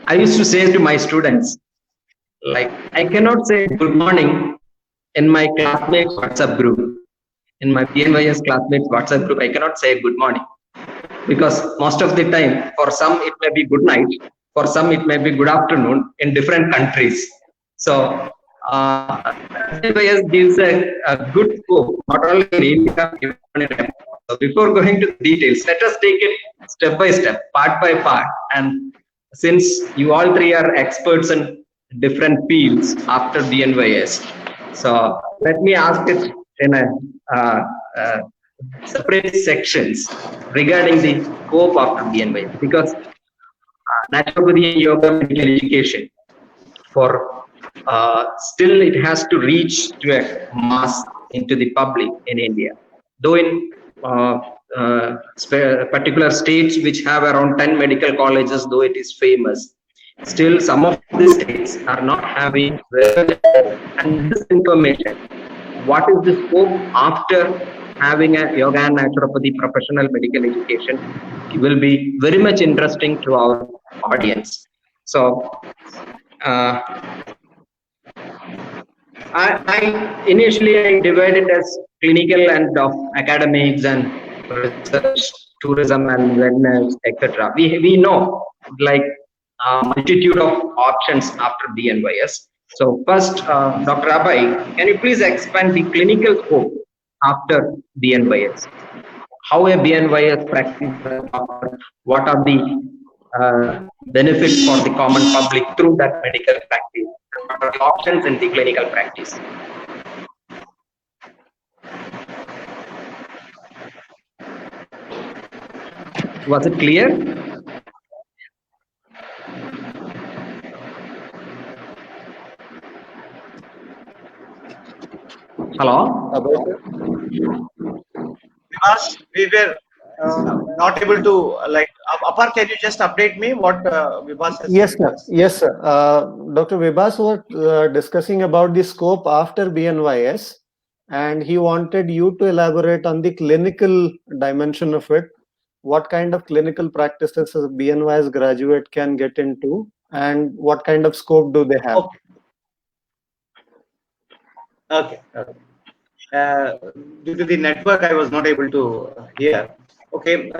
I used to say to my students, like, I cannot say good morning in my classmates WhatsApp group. In my BNYS classmates WhatsApp group, I cannot say good morning, because most of the time, for some it may be good night, for some it may be good afternoon in different countries. So BNYS gives a good scope, not only in India, even in India. So before going to the details, let us take it step by step, part by part. And since you all three are experts in different fields after BNYS, so let me ask it in a separate sections regarding the scope after BNYS, because naturopathy and yoga medical education for still it has to reach to a mass into the public in India. Though in particular states which have around 10 medical colleges, though it is famous, still some of the states are not having and this information. What is the scope after having a yoga and naturopathy professional medical education will be very much interesting to our audience. So I initially I divided as clinical and academics and research, tourism and wellness, etc. We know like multitude of options after BNYS. So first, Dr. Abhay, can you please expand the clinical scope after BNYS? How a BNYS practice, what are the benefits for the common public through that medical practice? What are the options in the clinical practice? Was it clear? Hello? Vibhas, we were not able to, like, Apar, can you just update me what Vibhas has Yes, said? sir. Yes, sir. Dr. Vibhas was discussing about the scope after BNYS, and he wanted you to elaborate on the clinical dimension of it. What kind of clinical practices a BNYS graduate can get into, and what kind of scope do they have? Okay. Due to the network, I was not able to hear. Okay,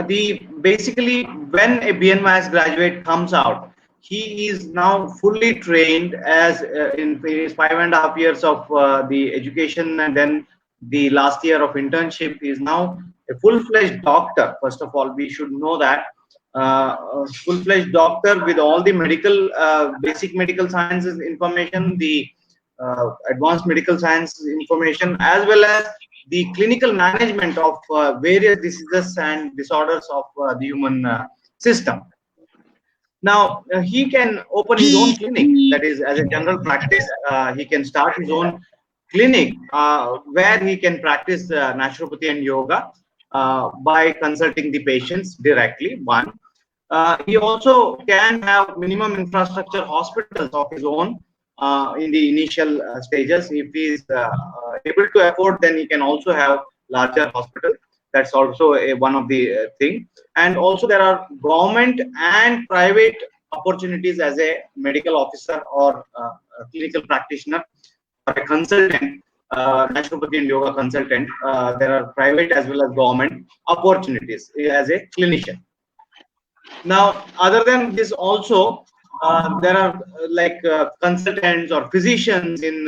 basically when a BNYS graduate comes out, he is now fully trained as in his 5.5 years of the education, and then the last year of internship. He is now a full-fledged doctor. First of all, we should know that a full-fledged doctor with all the medical basic medical sciences information, the advanced medical science information, as well as the clinical management of various diseases and disorders of the human system. Now, he can open his own clinic, that is, as a general practice. He can start his own clinic where he can practice naturopathy and yoga by consulting the patients directly, one. He also can have minimum infrastructure hospitals of his own in the initial stages. If he is able to afford, then he can also have larger hospital. That's also one of the thing. And also there are government and private opportunities as a medical officer or a clinical practitioner or a consultant, naturopathy and yoga consultant. There are private as well as government opportunities as a clinician. Now, other than this, also there are like consultants or physicians in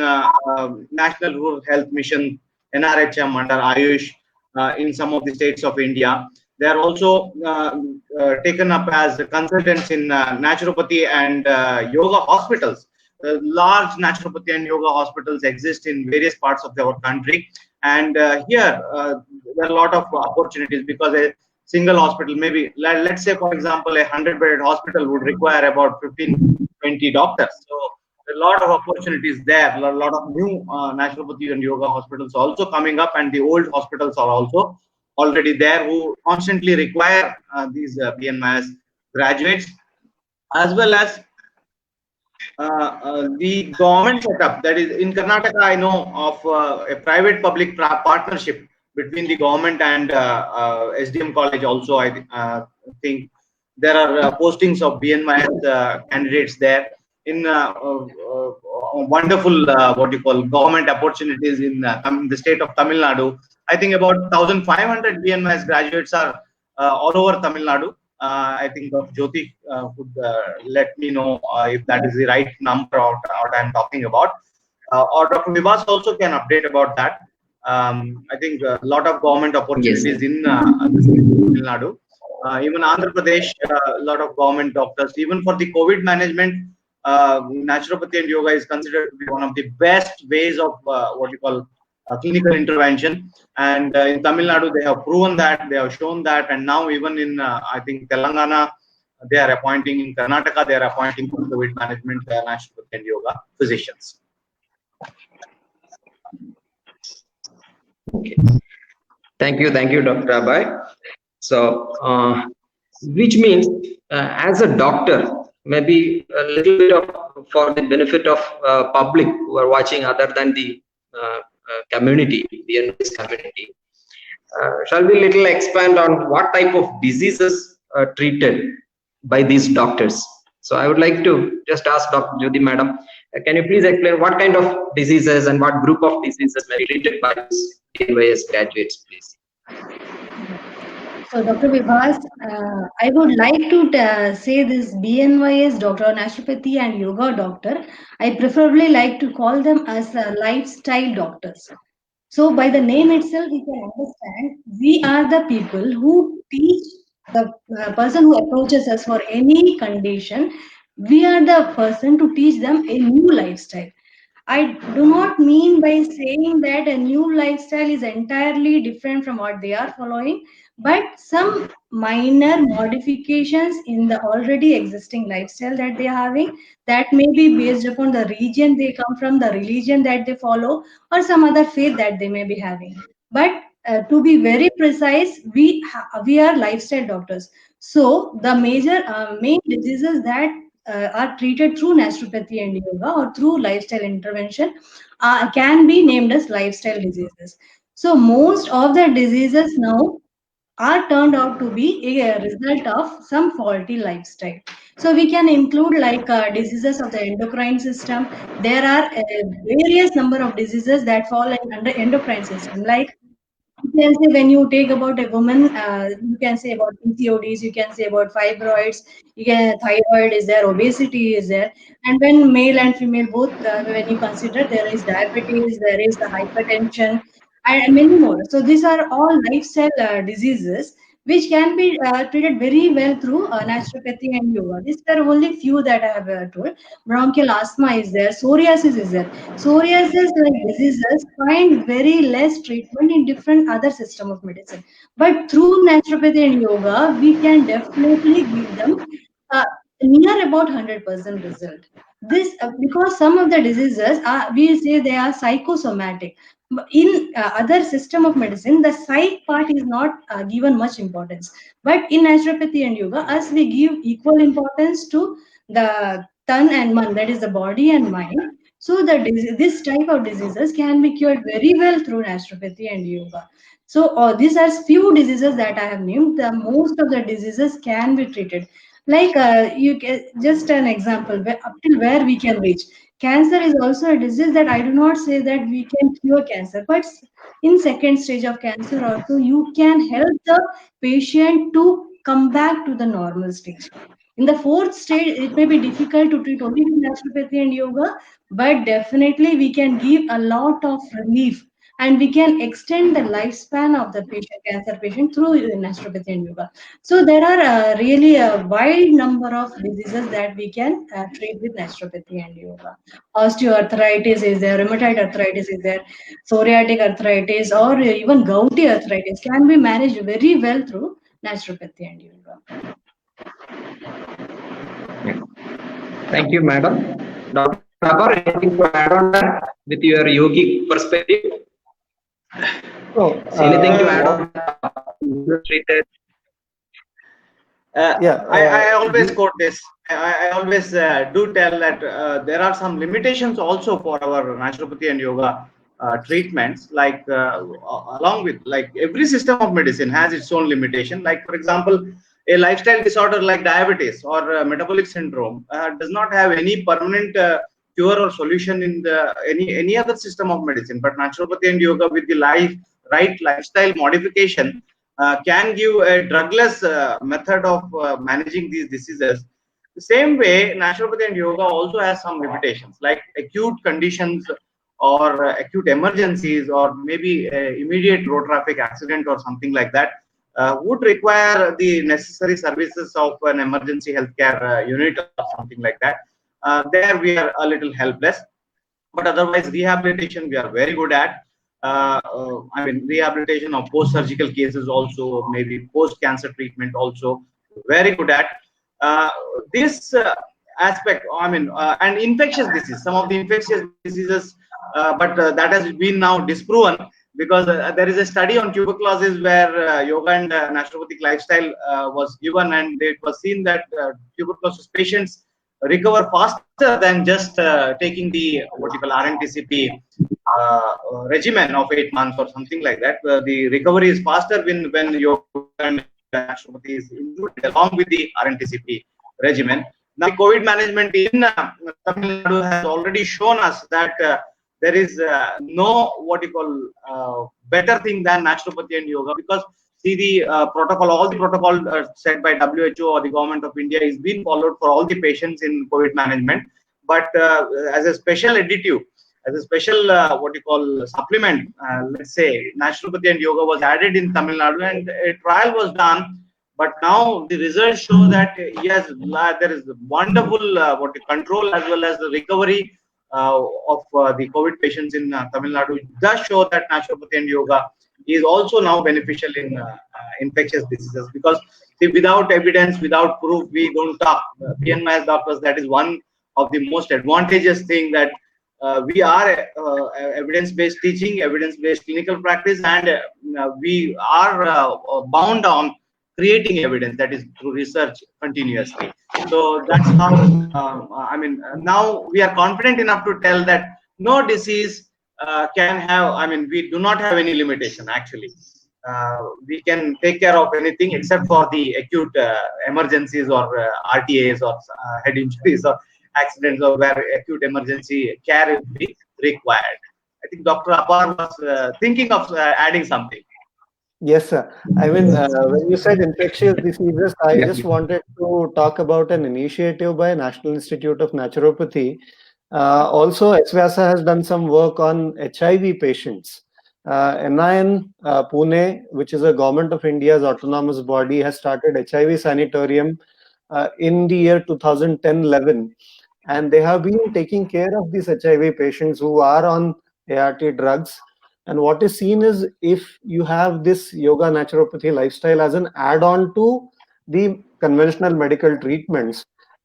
National Rural Health Mission, NRHM under Ayush, in some of the states of India. They are also taken up as consultants in naturopathy and yoga hospitals. Large naturopathy and yoga hospitals exist in various parts of our country, and here there are a lot of opportunities, because a single hospital, maybe let's say for example a 100-bedded hospital would require about 15-20 doctors. So a lot of opportunities there. A lot of new naturopathy and yoga hospitals also coming up, and the old hospitals are also already there who constantly require these BNYS graduates, as well as the government setup. That is, in Karnataka, I know of a private-public partnership between the government and SDM college. Also, I think there are postings of BNYS candidates there in wonderful what you call government opportunities in the state of Tamil Nadu. I think about 1,500 BNYS graduates are all over Tamil Nadu. I think Dr. Jyoti would let me know if that is the right number or what I'm talking about. Or Dr. Vibhas also can update about that. I think a lot of government opportunities in the state of Tamil Nadu. Even Andhra Pradesh, a lot of government doctors. Even for the COVID management, naturopathy and yoga is considered to be one of the best ways of what you call clinical intervention. And in Tamil Nadu, they have proven that, they have shown that, and now even in I think Telangana, they are appointing in Karnataka. They are appointing for COVID management naturopathy and yoga physicians. Okay. Thank you, Dr. Abhay. So, which means as a doctor, maybe a little bit of for the benefit of public who are watching other than the community, the NS community, shall we little expand on what type of diseases are treated by these doctors? So I would like to just ask Dr. Jyoti Madam, can you please explain what kind of diseases and what group of diseases may be treated by these NYS graduates, please? So, Dr. Vibhas, I would like to say this BNYS doctor, naturopathy and yoga doctor. I preferably like to call them as lifestyle doctors. So, by the name itself, we can understand we are the people who teach the person who approaches us for any condition. We are the person to teach them a new lifestyle. I do not mean by saying that a new lifestyle is entirely different from what they are following, but some minor modifications in the already existing lifestyle that they are having, that may be based upon the region they come from, the religion that they follow, or some other faith that they may be having. But to be very precise, we are lifestyle doctors. So the major main diseases that are treated through naturopathy and yoga or through lifestyle intervention can be named as lifestyle diseases. So most of the diseases now are turned out to be a result of some faulty lifestyle. So we can include like diseases of the endocrine system. There are various number of diseases that fall under endocrine system, like you can say when you take about a woman, you can say about PCODs, you can say about fibroids, you can thyroid is there, obesity is there, and when male and female both, when you consider there is diabetes, there is the hypertension, and many more. So these are all lifestyle diseases which can be treated very well through naturopathy and yoga. These are only few that I have told. Bronchial asthma is there, psoriasis is there. Psoriasis like diseases find very less treatment in different other system of medicine. But through naturopathy and yoga, we can definitely give them uh, near about 100% result. This because some of the diseases are, we say they are psychosomatic. In other system of medicine, the psych part is not given much importance. But in naturopathy and yoga, as we give equal importance to the tan and man, that is the body and mind. So this type of diseases can be cured very well through naturopathy and yoga. So these are few diseases that I have named. The most of the diseases can be treated. Like you can, just an example up till where we can reach. Cancer is also a disease that I do not say that we can cure cancer, but in second stage of cancer also you can help the patient to come back to the normal stage. In the fourth stage, it may be difficult to treat only with naturopathy and yoga, but definitely we can give a lot of relief and we can extend the lifespan of the patient, cancer patient through naturopathy and yoga. So there are really a wide number of diseases that we can treat with naturopathy and yoga. Osteoarthritis is there, rheumatoid arthritis is there, psoriatic arthritis, or even gouty arthritis can be managed very well through naturopathy and yoga. Thank you, Madam. Dr. Thakur, anything to add on that with your yogic perspective? Anything to add on treated? I always quote this. I always do tell that there are some limitations also for our naturopathy and yoga treatments. Like along with like every system of medicine has its own limitation. Like for example, a lifestyle disorder like diabetes or metabolic syndrome does not have any permanent cure or solution in the any other system of medicine. But naturopathy and yoga with the right lifestyle modification can give a drugless method of managing these diseases. The same way, naturopathy and yoga also has some limitations, like acute conditions or acute emergencies, or maybe immediate road traffic accident or something like that, would require the necessary services of an emergency healthcare unit or something like that. There we are a little helpless, but otherwise rehabilitation we are very good at. I mean, rehabilitation of post-surgical cases also, maybe post-cancer treatment also, very good at. This aspect, and infectious disease, some of the infectious diseases, but that has been now disproven, because there is a study on tuberculosis where yoga and naturopathic lifestyle was given, and it was seen that tuberculosis patients recover faster than just taking the what you call RNTCP regimen of 8 months or something like that. The recovery is faster when yoga and naturopathy is included along with the RNTCP regimen. Now, COVID management in Tamil Nadu has already shown us that there is no what you call better thing than naturopathy and yoga, because see the protocol, all the protocol set by WHO or the government of India is being followed for all the patients in COVID management. But as a special additive, as a special what you call supplement, let's say naturopathy and yoga was added in Tamil Nadu, and a trial was done. But now the results show that yes, there is wonderful what control as well as the recovery of the COVID patients in Tamil Nadu. It does show that naturopathy and yoga is also now beneficial in infectious diseases, because see, without evidence, without proof, we don't talk. PNMS doctors, that is one of the most advantageous thing, that we are evidence-based teaching, evidence-based clinical practice, and we are bound on creating evidence, that is through research continuously. So that's how now we are confident enough to tell that no disease can have, we do not have any limitation actually. We can take care of anything except for the acute emergencies or RTAs or head injuries or accidents, or where acute emergency care will be required. I think Dr. Apar was thinking of adding something. Yes, sir. When you said infectious diseases, I just wanted to talk about an initiative by National Institute of Naturopathy. Also, SVASA has done some work on HIV patients. NIN Pune, which is a government of India's autonomous body, has started HIV sanatorium in the year 2010-11, and they have been taking care of these HIV patients who are on ART drugs. And what is seen is, if you have this yoga naturopathy lifestyle as an add-on to the conventional medical treatments,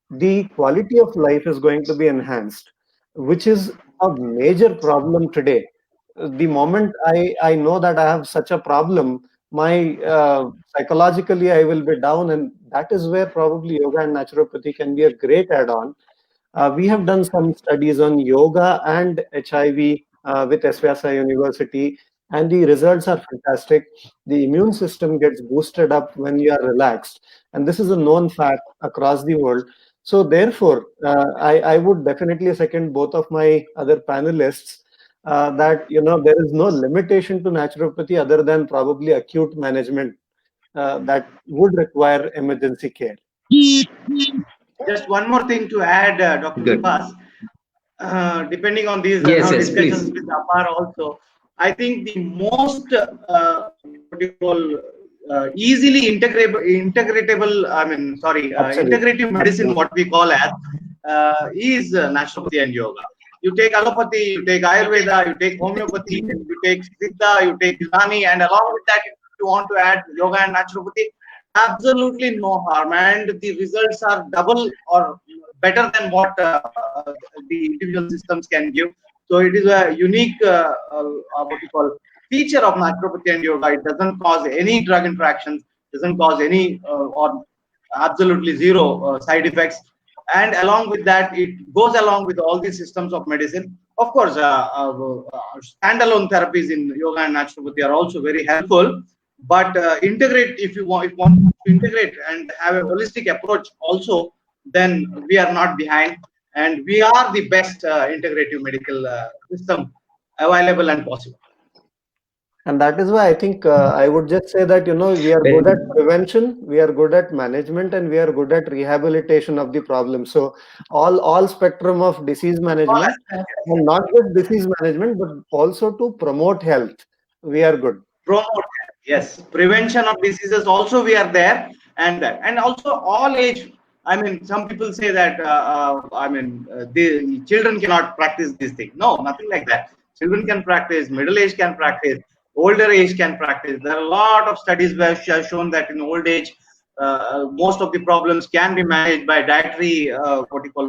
the quality of life is going to be enhanced, which is a major problem today. The moment I know that I have such a problem, my psychologically I will be down, and that is where probably yoga and naturopathy can be a great add-on. We have done some studies on yoga and HIV with SVASA University, and the results are fantastic. The immune system gets boosted up when you are relaxed, and this is a known fact across the world. So therefore, I would definitely second both of my other panelists that there is no limitation to naturopathy other than probably acute management that would require emergency care. Just one more thing to add, Dr. Vibhas. Depending on these discussions with Apar also, I think the most easily integratable, integrative medicine, what we call as, is naturopathy and yoga. You take allopathy, you take Ayurveda, you take homeopathy, you take Siddha, you take Unani, and along with that, if you want to add yoga and naturopathy, absolutely no harm, and the results are double or better than what the individual systems can give. So it is a unique feature of naturopathy and yoga. It doesn't cause any drug interactions, doesn't cause any or absolutely zero side effects, and along with that, it goes along with all these systems of medicine. Of course, standalone therapies in yoga and naturopathy are also very helpful. But integrate, if you want to integrate and have a holistic approach also, then we are not behind, and we are the best integrative medical system available and possible. And that is why I think I would just say that we are good at prevention, we are good at management, and we are good at rehabilitation of the problem. So all spectrum of disease management, and not just disease management, but also to promote health, we are good. Promote health. Yes, prevention of diseases also we are there, and also all age. Some people say that the children cannot practice this thing. No, nothing like that. Children can practice, middle age can practice, older age can practice. There are a lot of studies where have shown that in old age, most of the problems can be managed by dietary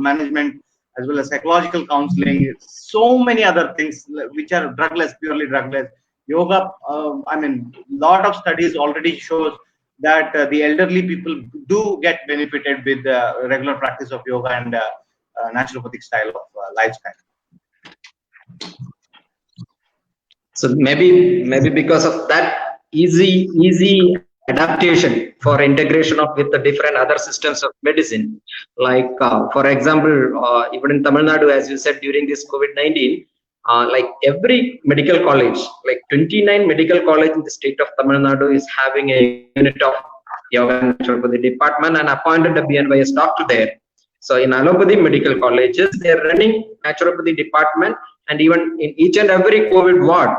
management, as well as psychological counseling. So many other things which are drugless, purely drugless. Yoga, lot of studies already shows that the elderly people do get benefited with the regular practice of yoga and naturopathic style of lifestyle. So maybe because of that easy adaptation for integration of with the different other systems of medicine, like for example, even in Tamil Nadu, as you said, during this COVID-19, like every medical college, like 29 medical college in the state of Tamil Nadu is having a unit of yoga and naturopathy department and appointed a BNYS doctor there. So in allopathy medical colleges, they are running naturopathy department, and even in each and every COVID ward,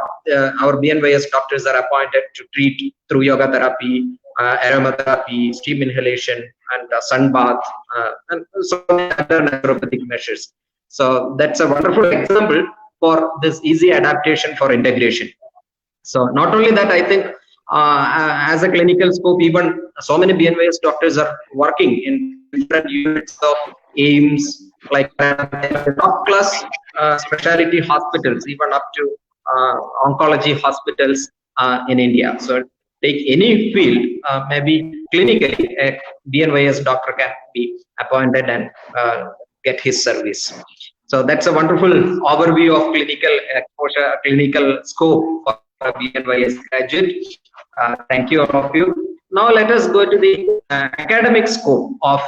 our BNYS doctors are appointed to treat through yoga therapy, aromatherapy, steam inhalation, and sun bath, and so many other naturopathic measures. So that's a wonderful example for this easy adaptation for integration. So not only that, I think as a clinical scope, even so many BNYS doctors are working in different units of AIIMS, like top class specialty hospitals, even up to oncology hospitals in India. So take any field, maybe clinically, a BNYS doctor can be appointed and get his service. So that's a wonderful overview of clinical exposure, clinical scope for a BNYS graduate. Thank you, all of you. Now let us go to the academic scope of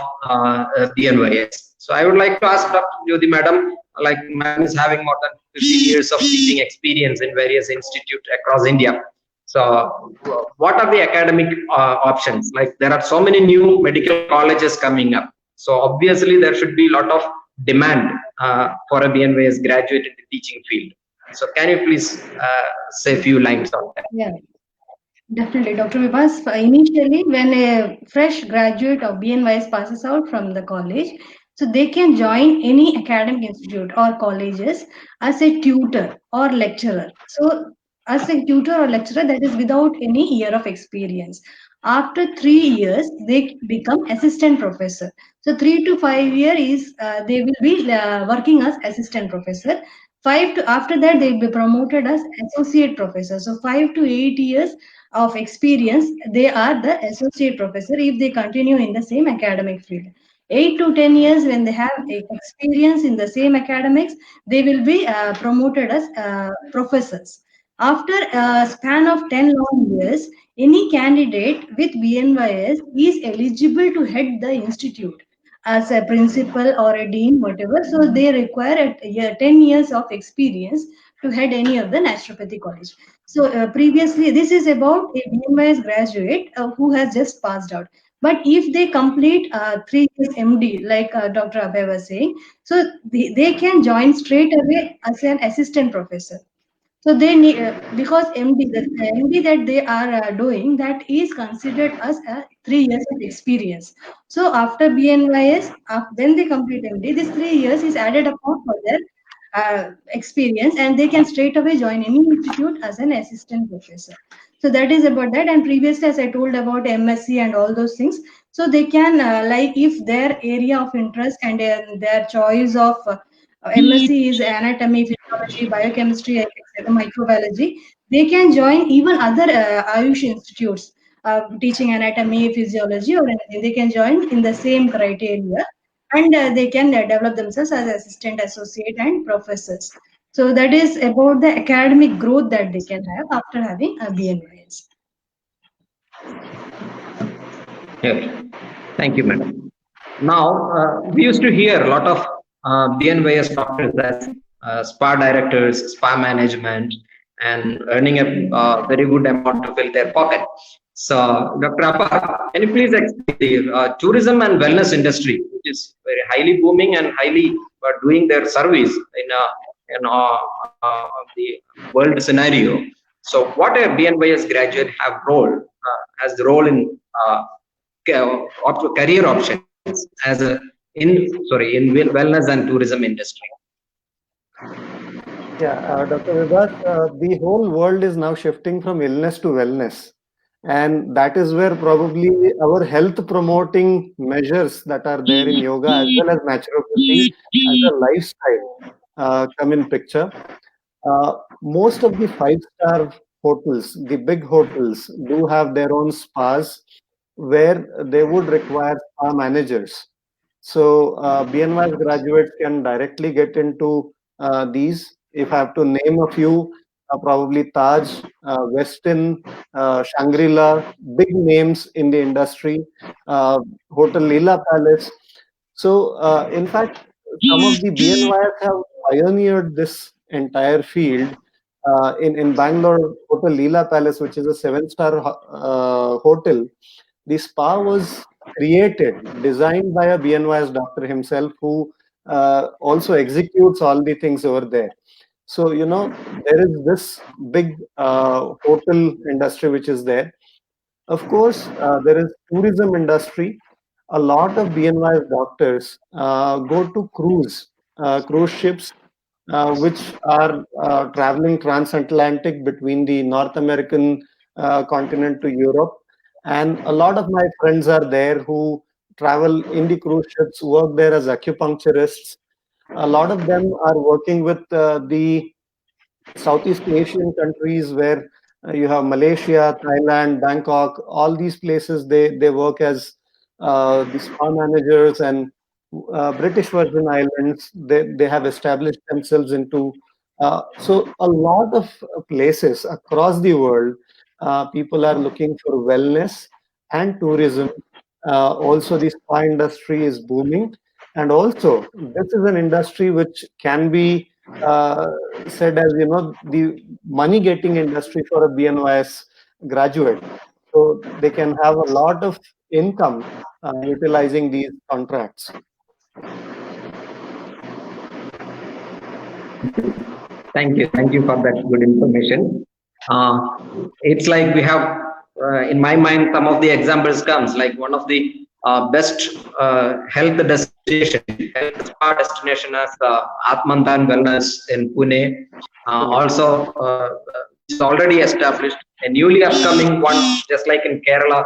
BNYS. So I would like to ask Dr. Jyoti Madam, like ma'am is having more than 50 years of teaching experience in various institutes across India. So what are the academic options? Like there are so many new medical colleges coming up. So obviously there should be a lot of demand for a BNYS graduate in the teaching field. So can you please say a few lines on that? Yeah, definitely, Dr. Vibhas. Initially, when a fresh graduate of BNYS passes out from the college, so they can join any academic institute or colleges as a tutor or lecturer. So as a tutor or lecturer, that is without any year of experience. After 3 years, they become assistant professor. So 3 to 5 years is they will be working as assistant professor. After that they will be promoted as associate professor. So 5 to 8 years of experience, they are the associate professor if they continue in the same academic field. 8 to 10 years, when they have experience in the same academics, they will be promoted as professors. After a span of 10 long years, any candidate with BNYS is eligible to head the institute as a principal or a dean, whatever. So they require 10 years of experience to head any of the naturopathy college. So previously, this is about a BNYS graduate who has just passed out. But if they complete 3 years MD, like Dr. Abhay was saying, so they can join straight away as an assistant professor. So they need because the MD that they are doing, that is considered as 3 years of experience. So after BNYS, when they complete MD, this 3 years is added upon for their experience, and they can straight away join any institute as an assistant professor. So that is about that. And previously, as I told about MSc and all those things, so they can like if their area of interest and their choice of MSc is anatomy, physiology, biochemistry, etc., microbiology, they can join even other Ayush institutes teaching anatomy, physiology, or anything. They can join in the same criteria, and they can develop themselves as assistant, associate, and professors. So that is about the academic growth that they can have after having a BNYS. Yeah. Thank you, madam. Now, we used to hear a lot of BNYS doctors as spa directors, spa management, and earning a very good amount to fill their pocket. So, Dr. Appa, can you please explain the tourism and wellness industry, which is very highly booming and highly doing their service in the world scenario. So, what a BNYS graduate have role as the role in career options as in wellness and tourism industry? Yeah, Dr. Vibhas, the whole world is now shifting from illness to wellness. And that is where probably our health promoting measures that are there in yoga as well as naturopathy as a lifestyle come in picture. Most of the five-star hotels, the big hotels, do have their own spas where they would require spa managers. So BNY's graduates can directly get into these. If I have to name a few, probably Taj, Westin, Shangri-La, big names in the industry, Hotel Leela Palace. So in fact, some of the BNYs have pioneered this entire field. In Bangalore, Hotel Leela Palace, which is a seven-star hotel, the spa was created, designed by a BNYS doctor himself, who also executes all the things over there. So, there is this big hotel industry which is there. Of course, there is tourism industry. A lot of BNYS doctors go to cruise ships, which are traveling transatlantic between the North American continent to Europe. And a lot of my friends are there who travel in the cruise ships, work there as acupuncturists. A lot of them are working with the Southeast Asian countries where you have Malaysia, Thailand, Bangkok, all these places, they work as the spa managers. And British Virgin Islands, they have established themselves into. So a lot of places across the world, people are looking for wellness and tourism. Also, the spa industry is booming. And also, this is an industry which can be said as, the money getting industry for a BNYS graduate. So they can have a lot of income utilizing these contracts. Thank you. Thank you for that good information. It's like we have, in my mind, some of the examples comes like one of the best health destination, health spa destination as Atmantan Wellness in Pune. Also, it's already established. A newly upcoming one, just like in Kerala,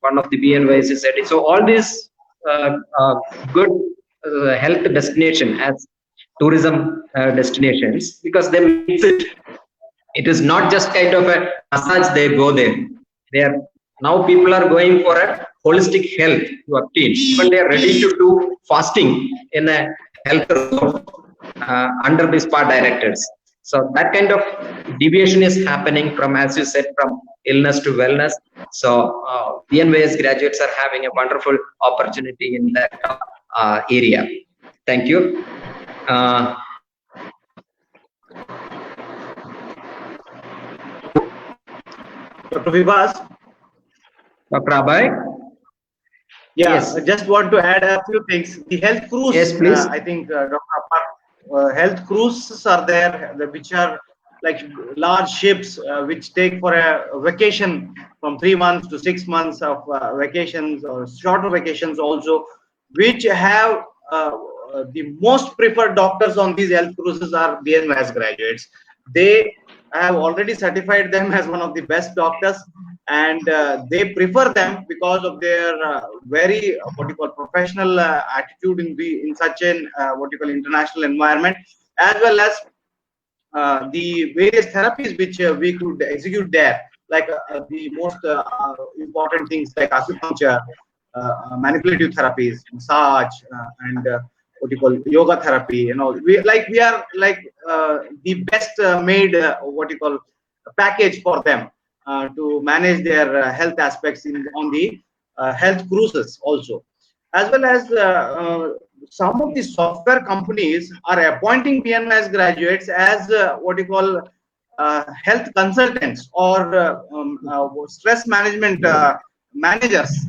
one of the BNYs is said. So all these good health destination as tourism destinations, because they mix it. It is not just kind of a massage they go there. They are now people are going for a holistic health to obtain. Even they are ready to do fasting in a health resort under the spa directors. So that kind of deviation is happening from, as you said, from illness to wellness. So BNYS graduates are having a wonderful opportunity in that area. Thank you. Dr. Vibhas? Dr. Abhay? Yeah, Yes. I just want to add a few things. The health cruise, Yes, please. I think, Dr. Apar, health cruises are there, which are like large ships which take for a vacation from 3 months to 6 months of vacations, or shorter vacations also, which have the most preferred doctors on these health cruises are BNYS graduates. They have already certified them as one of the best doctors, and they prefer them because of their very professional attitude in such an international environment, as well as the various therapies which we could execute there, like the most important things like acupuncture, manipulative therapies, massage, and yoga therapy. We are like the best made package for them to manage their health aspects on the health cruises also, as well as some of the software companies are appointing BNYS graduates as health consultants or stress management managers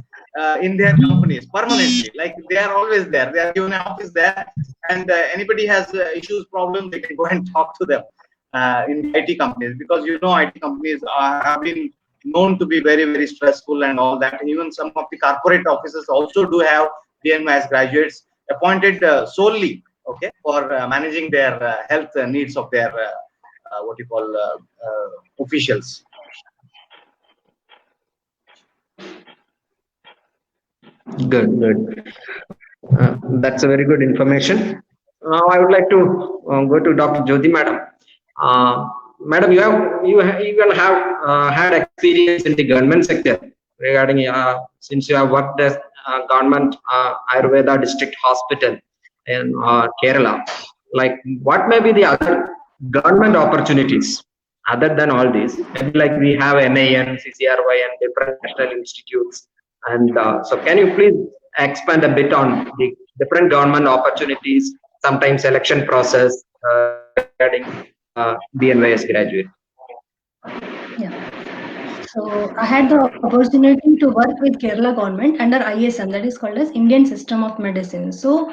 in their companies permanently. Like they are always there. They are given an office there, and anybody has issues, problems, they can go and talk to them in IT companies, because IT companies have been known to be very, very stressful and all that. Even some of the corporate offices also do have BNYS graduates appointed solely for managing their health needs of their officials. Good, good. That's a very good information. Now I would like to go to Dr. Jyoti, madam. Madam, you will have had experience in the government sector regarding since you have worked as government Ayurveda district hospital in Kerala. Like, what may be the other government opportunities other than all these? Maybe like we have NIN, CCRY, and different national institutes. And so, can you please expand a bit on the different government opportunities, sometimes selection process regarding BNYS graduate? Yeah. So I had the opportunity to work with Kerala government under ISM, that is called as Indian System of Medicine. So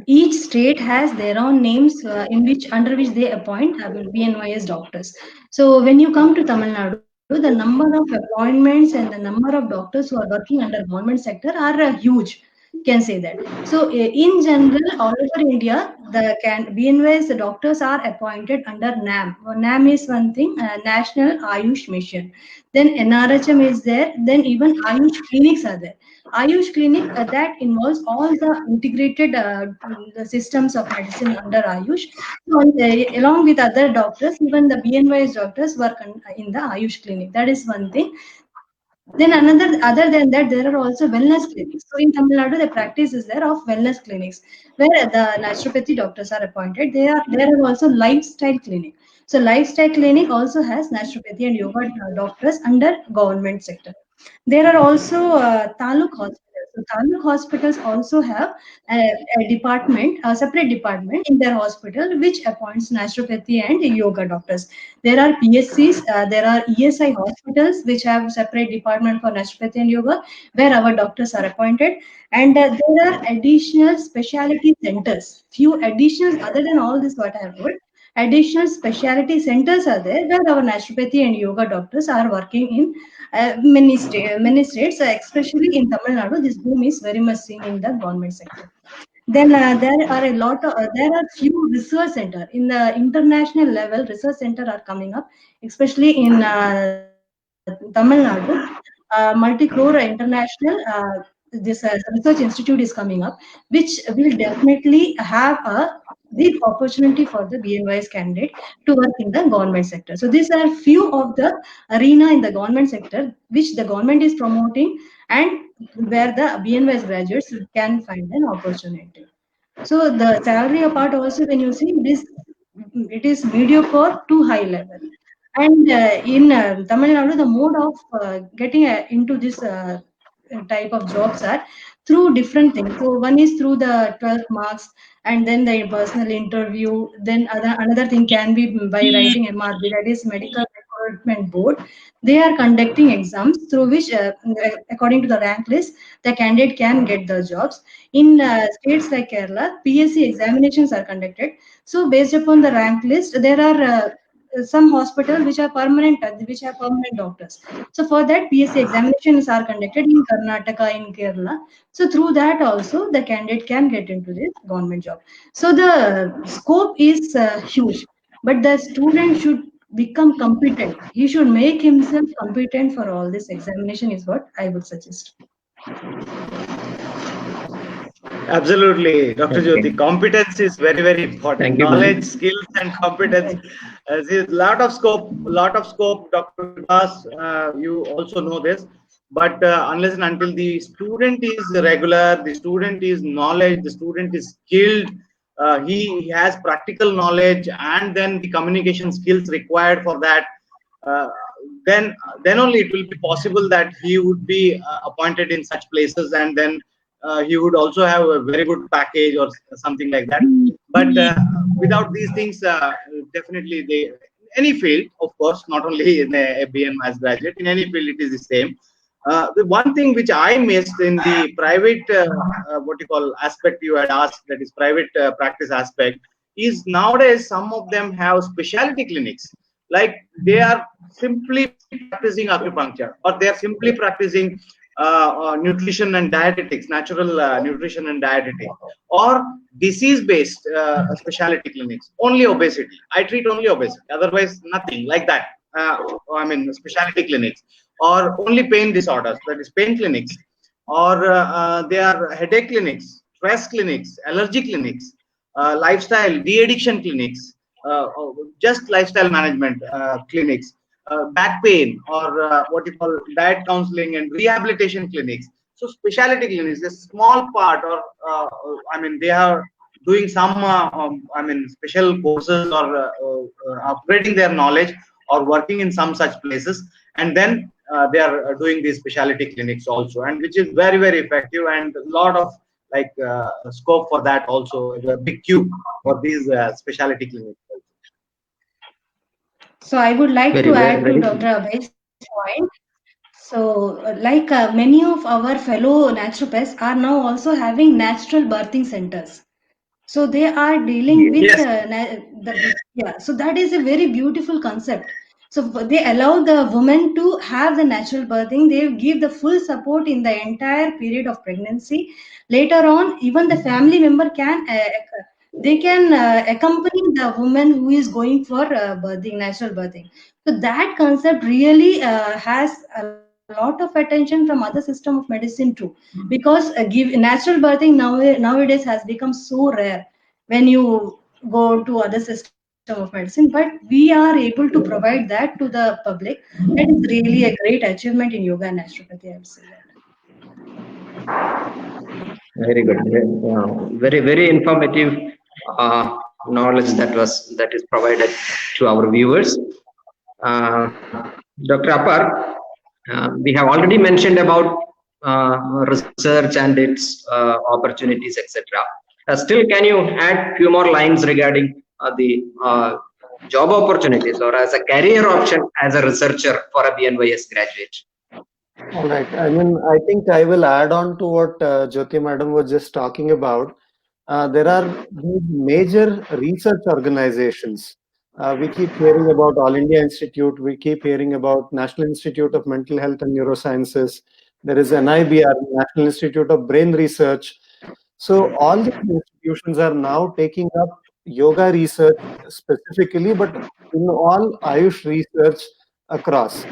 each state has their own names in which under which they appoint BNYS doctors. So when you come to Tamil Nadu, the number of appointments and the number of doctors who are working under government sector are huge. Can say that. So in general, all over India, BNYS the doctors are appointed under NAM. NAM is one thing, National Ayush Mission. Then NRHM is there. Then even Ayush clinics are there. Ayush clinic that involves all the integrated the systems of medicine under Ayush. So, along with other doctors, even the BNYS doctors work in the Ayush clinic. That is one thing. Then other than that, there are also wellness clinics. So in Tamil Nadu, the practice is there of wellness clinics where the naturopathy doctors are appointed. There are also lifestyle clinic. So lifestyle clinic also has naturopathy and yoga doctors under government sector. There are also taluk hospitals. So taluk hospitals also have a department, a separate department in their hospital which appoints naturopathy and yoga doctors. There are PSCs, there are ESI hospitals which have separate department for naturopathy and yoga where our doctors are appointed. And there are additional specialty centers. Few additional, other than all this what I have told, additional specialty centers are there where our naturopathy and yoga doctors are working in many states, especially in Tamil Nadu. This boom is very much seen in the government sector. Then there are few research center in the international level. Research center are coming up, especially in Tamil Nadu. Multi-crore international this research institute is coming up, which will definitely have a big opportunity for the BNYS candidate to work in the government sector. So these are few of the arena in the government sector which the government is promoting and where the BNYS graduates can find an opportunity. So the salary part also, when you see it is mediocre to high level. And in Tamil Nadu, the mode of getting into this type of jobs are through different things. So one is through the 12th marks, and then the personal interview. Then another thing can be by writing MRB, that is Medical Recruitment Board. They are conducting exams through which, according to the rank list, the candidate can get the jobs. In states like Kerala, PSC examinations are conducted. So based upon the rank list, there are some hospitals which which have permanent doctors. So for that, PSC examinations are conducted in Karnataka, in Kerala. So through that also, the candidate can get into this government job. So the scope is huge, but the student should become competent. He should make himself competent for all this examination is what I would suggest. Absolutely, Dr. Okay. Jyoti. Competence is very, very important. Thank you, Knowledge, ma'am. skills, and competence. There's a lot of scope. Dr. Das, you also know this. But unless and until the student is regular, the student is knowledge, the student is skilled, he has practical knowledge, and then the communication skills required for that. Then only it will be possible that he would be appointed in such places, and then he would also have a very good package or something like that. But without these things, definitely any field, of course, not only in a BNYS graduate, in any field it is the same. The one thing which I missed in the private, what you call aspect you had asked, that is private practice aspect, is nowadays some of them have specialty clinics. Like they are simply practicing acupuncture, or they are simply practicing nutrition and dietetics, natural nutrition and dietetics, or disease-based specialty clinics. Only obesity. I treat only obesity. Otherwise, nothing like that. I mean, specialty clinics. or only pain disorders, that is pain clinics, or they are headache clinics, stress clinics, allergy clinics, lifestyle de-addiction clinics, just lifestyle management clinics, back pain, or what you call diet counseling and rehabilitation clinics. So specialty clinics, a small part, or I mean, they are doing some I mean, special courses, or upgrading their knowledge, or working in some such places, and then they are doing these specialty clinics also, and which is very, very effective, and a lot of like scope for that also, a big queue for these specialty clinics. So I would like Very, to very, add to very Dr. Abhay's point. So, like many of our fellow naturopaths are now also having natural birthing centers. So they are dealing with Yes. yeah. So that is a very beautiful concept. So they allow the woman to have the natural birthing. They give the full support in the entire period of pregnancy. Later on, even the family member can they can accompany the woman who is going for birthing, natural birthing. So that concept really has a lot of attention from other system of medicine too, because give natural birthing nowadays has become so rare when you go to other system of medicine, but we are able to provide that to the public. That is really a great achievement in yoga and naturopathy, I would say that. very good. Very, very informative knowledge that is provided to our viewers. Dr. Appar, we have already mentioned about research and its opportunities, etc. Still, can you add few more lines regarding the job opportunities or as a career option as a researcher for a BNYS graduate? All right. I mean, I think I will add on to what Jyoti Madam was just talking about. There are these major research organizations. We keep hearing about All India Institute. We keep hearing about National Institute of Mental Health and Neurosciences. There is NIBR, National Institute of Brain Research. So all these institutions are now taking up yoga research specifically, but in all Ayush research across.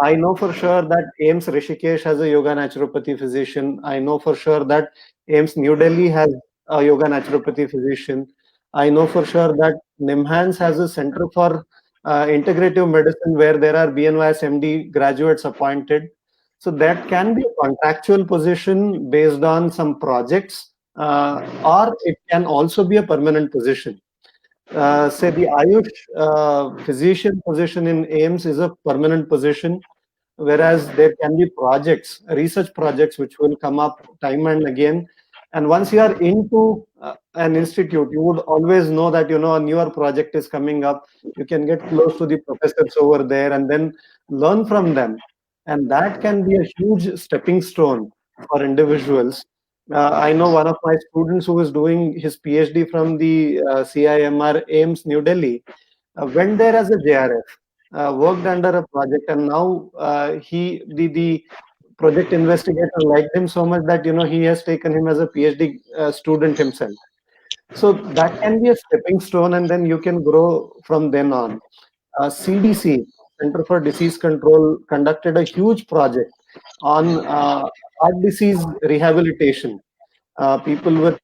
I know for sure that AIMS Rishikesh has a yoga naturopathy physician. I know for sure that AIMS New Delhi has a yoga naturopathy physician. I know for sure that NIMHANS has a center for integrative medicine where there are BNYS MD graduates appointed. So that can be a contractual position based on some projects, or it can also be a permanent position. Say the Ayush physician position in AIMS is a permanent position, whereas there can be projects, research projects, which will come up time and again. And once you are into an institute, you would always know that, a newer project is coming up. You can get close to the professors over there and then learn from them. And that can be a huge stepping stone for individuals. I know one of my students who is doing his PhD from the CIMR AIMS New Delhi went there as a JRF, worked under a project, and now the project investigator liked him so much that he has taken him as a PhD student himself. So that can be a stepping stone, and then you can grow from then on. CDC, Center for Disease Control, conducted a huge project on heart disease rehabilitation. People with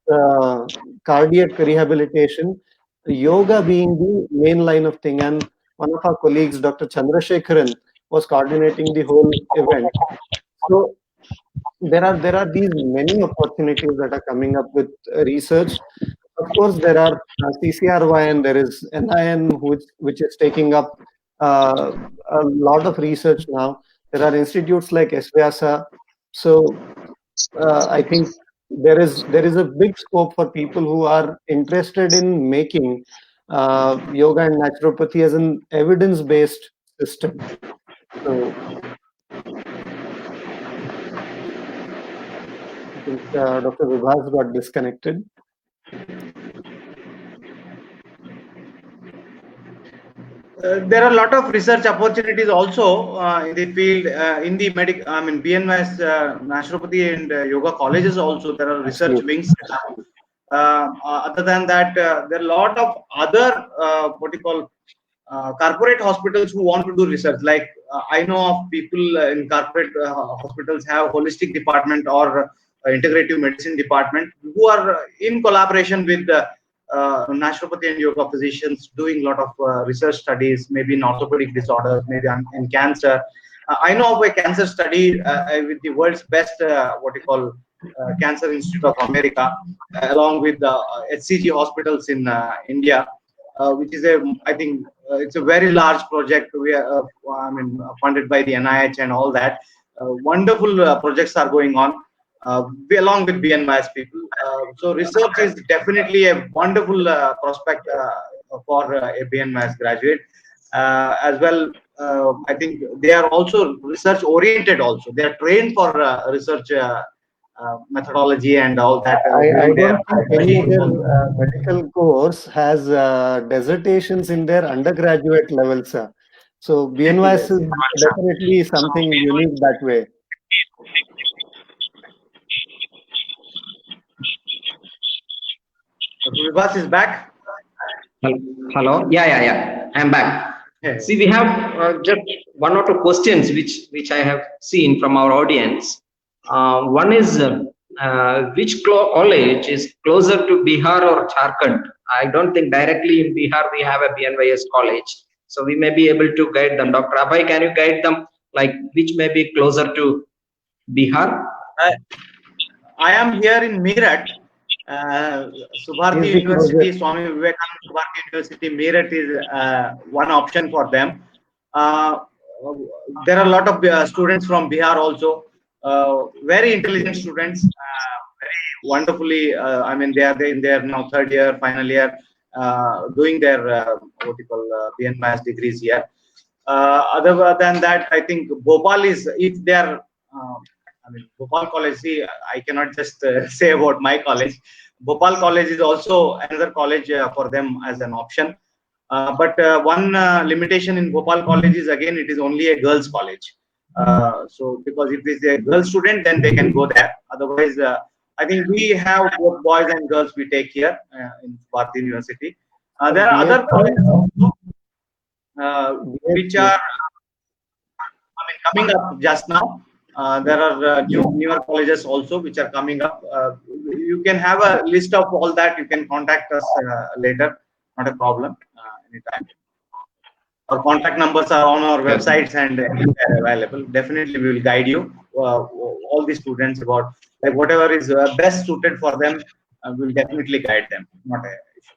cardiac rehabilitation, yoga being the main line of thing. And one of our colleagues, Dr. Chandrasekharan, was coordinating the whole event. So there are these many opportunities that are coming up with research. Of course, there are CCRY and there is NIN, which is taking up a lot of research now. There are institutes like SVYASA. So I think there is a big scope for people who are interested in making yoga and naturopathy as an evidence-based system. So I think Dr. Vibhas got disconnected. There are a lot of research opportunities also in the field, in the BNYS naturopathy and yoga colleges also. There are research wings. Other than that, there are a lot of other corporate hospitals who want to do research, like I know of people in corporate hospitals have holistic department or integrative medicine department who are in collaboration with the naturopathy and yoga physicians doing a lot of research studies, maybe in orthopedic disorders, maybe in cancer. I know of a cancer study with the world's best, what you call, Cancer Institute of America, along with the HCG hospitals in India, which is I think it's a very large project. We are, funded by the NIH and all that. Wonderful projects are going on. Along with BNYS people. So research is definitely a wonderful prospect for a BNYS graduate. As well, I think they are also research oriented also. They are trained for research methodology and all that. I don't think any other medical course has dissertations in their undergraduate level, sir. So BNYS is definitely something unique that way. Vibhas is back. Hello. Yeah. I'm back. Yeah. See, we have just one or two questions which I have seen from our audience. One is which college is closer to Bihar or Jharkhand? I don't think directly in Bihar we have a BNYS college, so we may be able to guide them. Dr. Abhay, can you guide them, like which may be closer to Bihar? I am here in Meerut. Subharti University, Swami Vivekananda Subharti University, Meerut is one option for them. There are a lot of students from Bihar also, very intelligent students, very wonderfully. They are in their now third year, final year, doing their what you call BNYS degrees here. Other than that, I think Bhopal is, if they are. Bhopal College, see, I cannot just say about my college. Bhopal College is also another college for them as an option. But one limitation in Bhopal College is, again, it is only a girls' college. So, because if it is a girl student, then they can go there. Otherwise, I think we have both boys and girls we take here in Bharati University. There are other colleges also, which are coming up just now. There are newer colleges also which are coming up. You can have a list of all that. You can contact us later. Not a problem. Anytime. Our contact numbers are on our websites and they're available. Definitely, we will guide you, all the students, about like whatever is best suited for them. We will definitely guide them. Not a issue.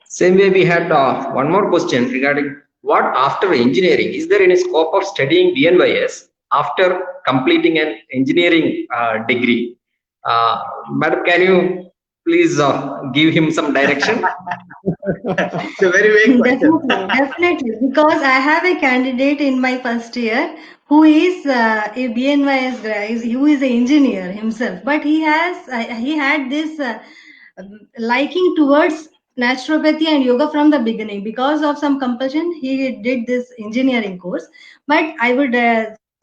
Same way, we had one more question regarding what after engineering. Is there any scope of studying BNYS after completing an engineering degree? Madam, can you please give him some direction? It's a very vague question. Definitely, because I have a candidate in my first year who is a BNYS guy, who is an engineer himself, but he had this liking towards naturopathy and yoga from the beginning. Because of some compulsion, he did this engineering course. But I would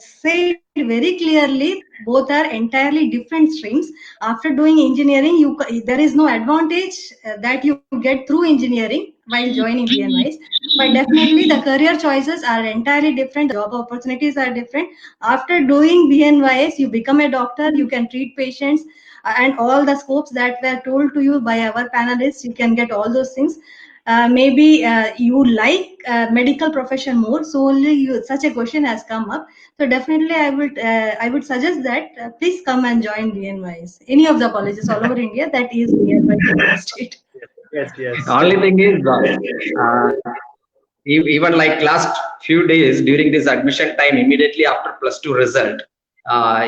say very clearly, both are entirely different streams. After doing engineering, there is no advantage that you get through engineering while joining BNYS. But definitely the career choices are entirely different. The job opportunities are different. After doing BNYS, you become a doctor, you can treat patients, and all the scopes that were told to you by our panelists, you can get all those things. Maybe you like medical profession more, so only such a question has come up. So definitely I would suggest that please come and join BNYS, any of the colleges all over India that is BNYS state. Yes. Only thing is, even like last few days during this admission time, immediately after +2 result,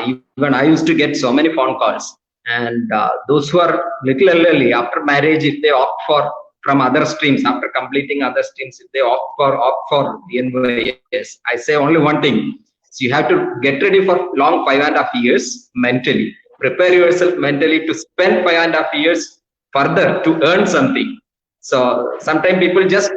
even I used to get so many phone calls. And those who are little early after marriage, if they opt for from other streams, after completing other streams, if they opt for BNYS, I say only one thing. So you have to get ready for long 5.5 years mentally. Prepare yourself mentally to spend 5.5 years further to earn something. So sometimes people just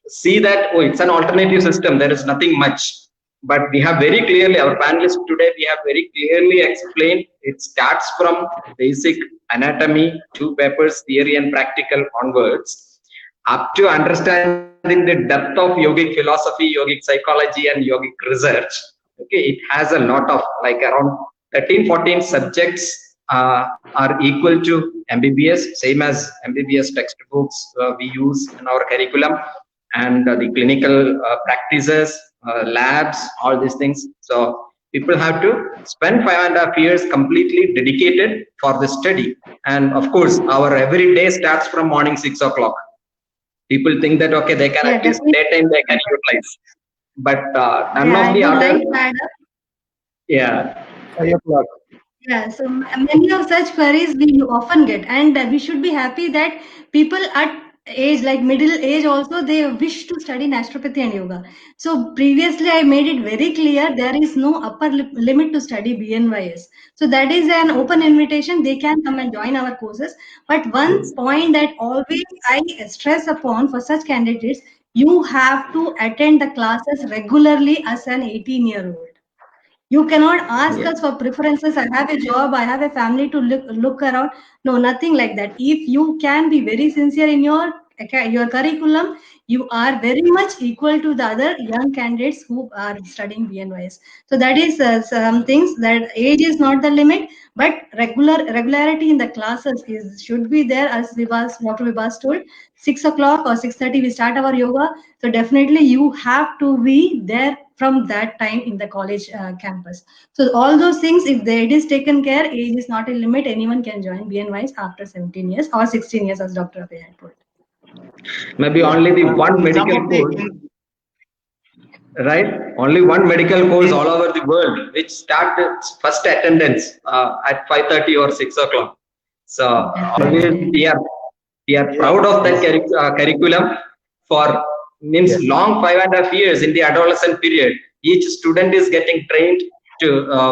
see that, oh, it's an alternative system, there is nothing much. But we have very clearly, our panelists today, we have very clearly explained, it starts from basic anatomy, 2 papers, theory and practical onwards. up to understanding the depth of yogic philosophy, yogic psychology, and yogic research. Okay, it has a lot of like around 13, 14 subjects are equal to MBBS, same as MBBS textbooks we use in our curriculum, and the clinical practices, labs, all these things. So people have to spend 5.5 years completely dedicated for the study. And of course, our every day starts from morning 6 o'clock. People think that, okay, they can at least daytime they can utilize. But none of the other. Yeah. 5 o'clock. Yeah, so many of such queries we often get, and we should be happy that people at age like middle age also they wish to study naturopathy and yoga. So previously I made it very clear there is no upper limit to study BNYS. So that is an open invitation. They can come and join our courses. But one point that always I stress upon for such candidates, you have to attend the classes regularly as an 18-year-old. You cannot ask us for preferences. I have a job, I have a family to look around. No, nothing like that. If you can be very sincere in your curriculum, you are very much equal to the other young candidates who are studying BNYS. So that is some things that age is not the limit, but regularity in the classes should be there. As Dr. Vibhas told, 6 o'clock or 6:30 we start our yoga. So definitely you have to be there from that time in the college campus. So all those things, if it is taken care, age is not a limit. Anyone can join BNYS after 17 years or 16 years, as Dr. Abhay had told. Maybe only the one medical course, right? Only one medical course all over the world, which started first attendance at 5:30 or 6 o'clock. So always we are proud of that curriculum. For means long 5.5 years in the adolescent period, each student is getting trained to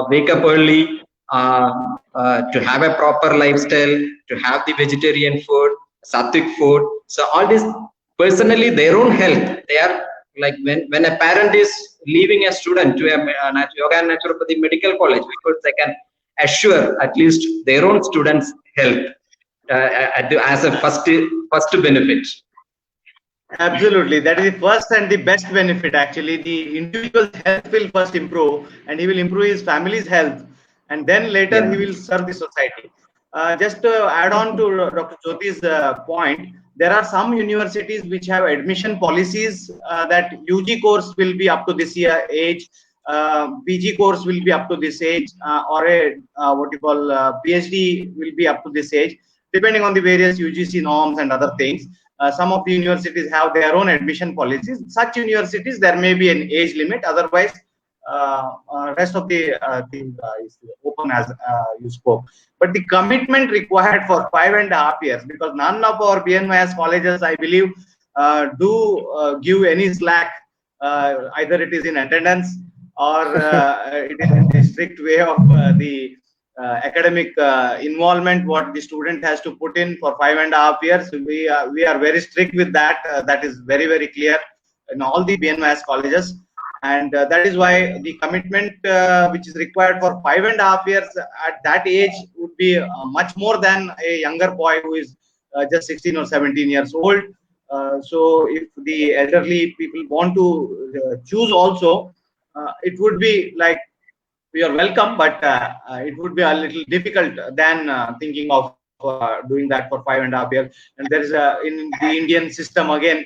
wake up early, to have a proper lifestyle, to have the vegetarian food, sattvic food. So all this, personally their own health, they are like when a parent is leaving a student to a yoga and naturopathy medical college, because they can assure at least their own students' health as a first benefit. Absolutely, that is the first and the best benefit. Actually, the individual's health will first improve, and he will improve his family's health, and then later he will serve the society. Just to add on to Dr. Jyoti's point, there are some universities which have admission policies that UG course will be up to this year age, PG course will be up to this age, or a what you call PhD will be up to this age, depending on the various UGC norms and other things. Some of the universities have their own admission policies. Such universities, there may be an age limit. Otherwise, rest of the thing is open as you spoke. But the commitment required for 5.5 years, because none of our BNYS colleges, I believe, do give any slack. Either it is in attendance or it is in the strict way of the academic involvement what the student has to put in for 5.5 years. We are very strict with that. That is very, very clear in all the BNYS colleges, and that is why the commitment which is required for 5.5 years at that age would be much more than a younger boy who is just 16 or 17 years old. So if the elderly people want to choose also, it would be like, we are welcome, but it would be a little difficult than thinking of doing that for 5.5 years. And there is in the Indian system again,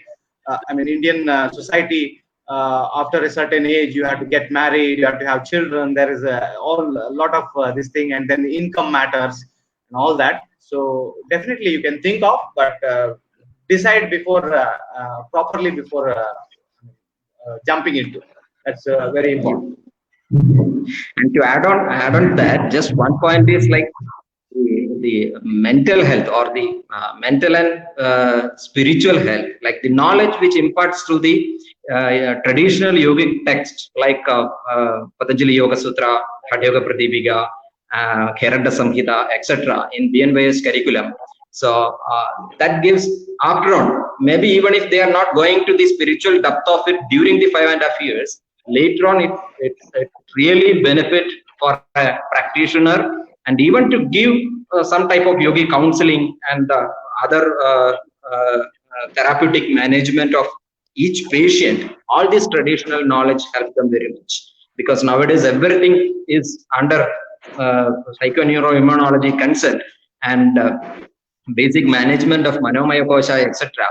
I mean Indian society, after a certain age you have to get married, you have to have children. There is a lot of this thing, and then the income matters and all that. So definitely you can think of, but decide before properly before jumping into. That's very important. And to add on that, just one point is like the mental health, or the mental and spiritual health, like the knowledge which imparts through the traditional yogic texts like Patanjali Yoga Sutra, Hatha Yoga Pradipika, Kheranda Samhita, etc. in BNYS curriculum. So that gives, after all, maybe even if they are not going to the spiritual depth of it during the 5.5 years, later on it really benefit for a practitioner, and even to give some type of yogi counseling and other therapeutic management of each patient, all this traditional knowledge helps them very much, because nowadays everything is under psychoneuroimmunology consent, and basic management of manomaya kosha, etc.,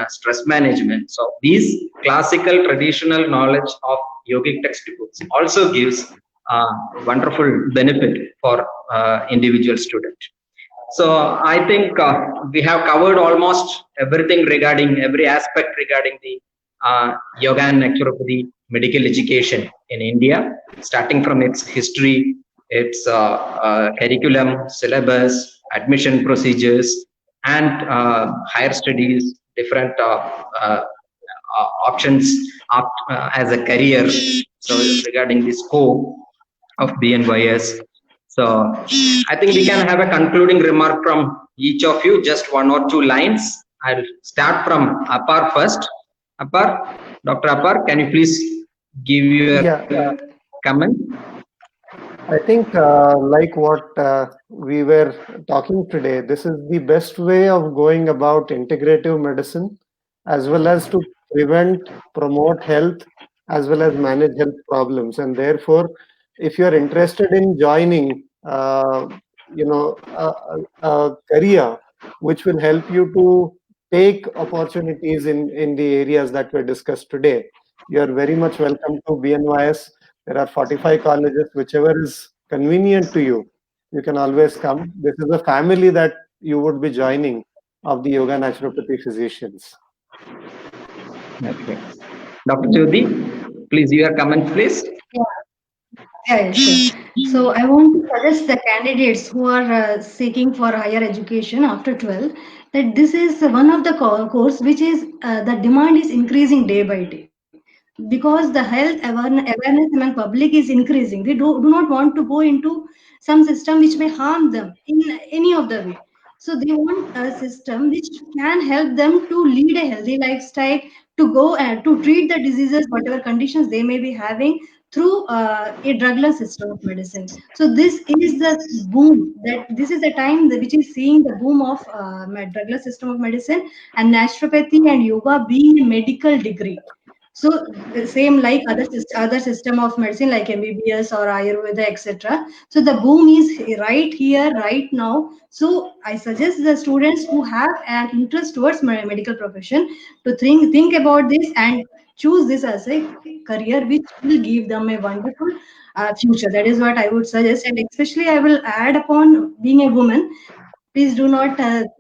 stress management. So these classical traditional knowledge of yogic textbooks also gives wonderful benefit for individual student. So I think we have covered almost everything regarding every aspect regarding the yoga and naturopathy medical education in India, starting from its history, its curriculum, syllabus, admission procedures, and higher studies, different options as a career. So regarding the scope of BNYS. So I think we can have a concluding remark from each of you, just one or two lines. I'll start from Apar first. Apar, Dr. Apar, can you please give your comment? I think like what we were talking today, this is the best way of going about integrative medicine, as well as to prevent, promote health, as well as manage health problems. And therefore, if you are interested in joining, a career which will help you to take opportunities in the areas that were discussed today, you are very much welcome to BNYS. There are 45 colleges, whichever is convenient to you. You can always come. This is a family that you would be joining of the yoga naturopathy physicians. Okay. Dr. Jyoti, please, your comment, please. Yeah, sure. So I want to suggest the candidates who are seeking for higher education after 12 that this is one of the course which is the demand is increasing day by day, because the health awareness among public is increasing. They do not want to go into some system which may harm them in any of the way. So they want a system which can help them to lead a healthy lifestyle, to go and to treat the diseases, whatever conditions they may be having, through a drugless system of medicine. So this is the boom, that this is the time which is seeing the boom of drugless system of medicine, and naturopathy and yoga being a medical degree. So the same like other system of medicine like MBBS or Ayurveda, etc. So the boom is right here, right now. So I suggest the students who have an interest towards medical profession to think about this and choose this as a career which will give them a wonderful future. That is what I would suggest, and especially I will add upon being a woman. Please do not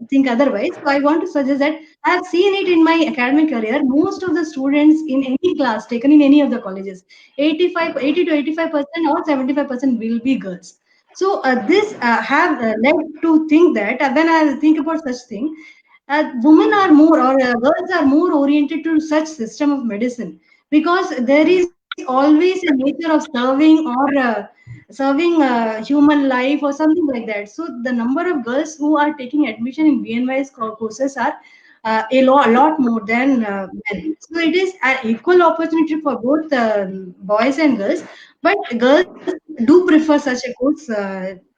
think otherwise. So I want to suggest that I have seen it in my academic career. Most of the students in any class taken in any of the colleges, 80 to 85% or 75% will be girls. So this have led to think that when I think about such thing, women are more or girls are more oriented to such system of medicine, because there is always a nature of serving or serving human life or something like that. So the number of girls who are taking admission in BNY's courses are a lot more than men. So it is an equal opportunity for both boys and girls, but girls do prefer such a course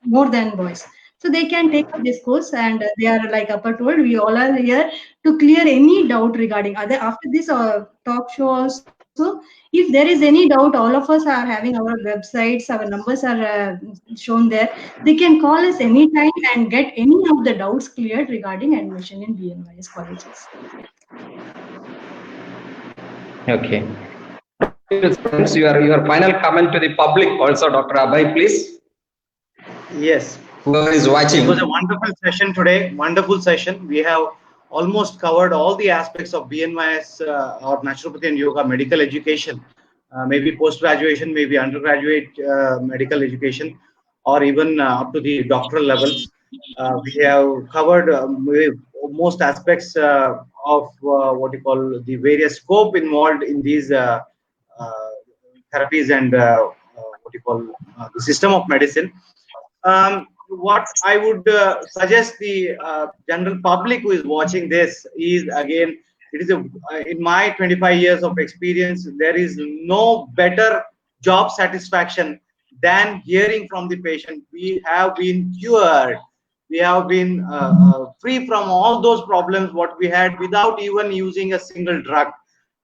more than boys. So they can take up this course, and they are like Upper told, we all are here to clear any doubt regarding other after this talk show also. If there is any doubt, all of us are having our websites, our numbers are shown there. They can call us anytime and get any of the doubts cleared regarding admission in BNYS colleges. Okay. Your final comment to the public also, Dr. Abhay, please. Yes. Whoever is watching. It was a wonderful session today. Wonderful session. We have almost covered all the aspects of BNYS or naturopathy and yoga medical education, maybe post-graduation, maybe undergraduate medical education, or even up to the doctoral level. We have covered most aspects of what you call the various scope involved in these therapies and what you call the system of medicine. What I would suggest the general public who is watching this is, again, it is in my 25 years of experience, there is no better job satisfaction than hearing from the patient, we have been cured. We have been free from all those problems what we had without even using a single drug.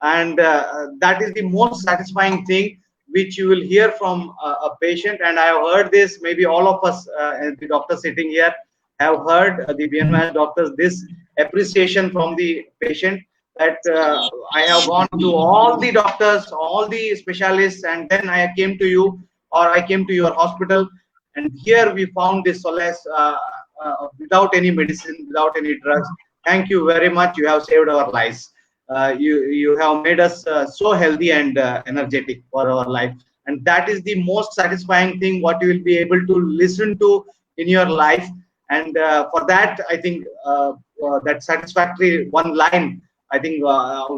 And that is the most satisfying thing which you will hear from a patient. And I have heard this, maybe all of us, the doctors sitting here, have heard the BNYS doctors this appreciation from the patient, that I have gone to all the doctors, all the specialists, and then I came to you, or I came to your hospital, and here we found this solace without any medicine, without any drugs. Thank you very much. You have saved our lives. You have made us so healthy and energetic for our life, and that is the most satisfying thing what you will be able to listen to in your life. And for that, I think that satisfactory one line, I think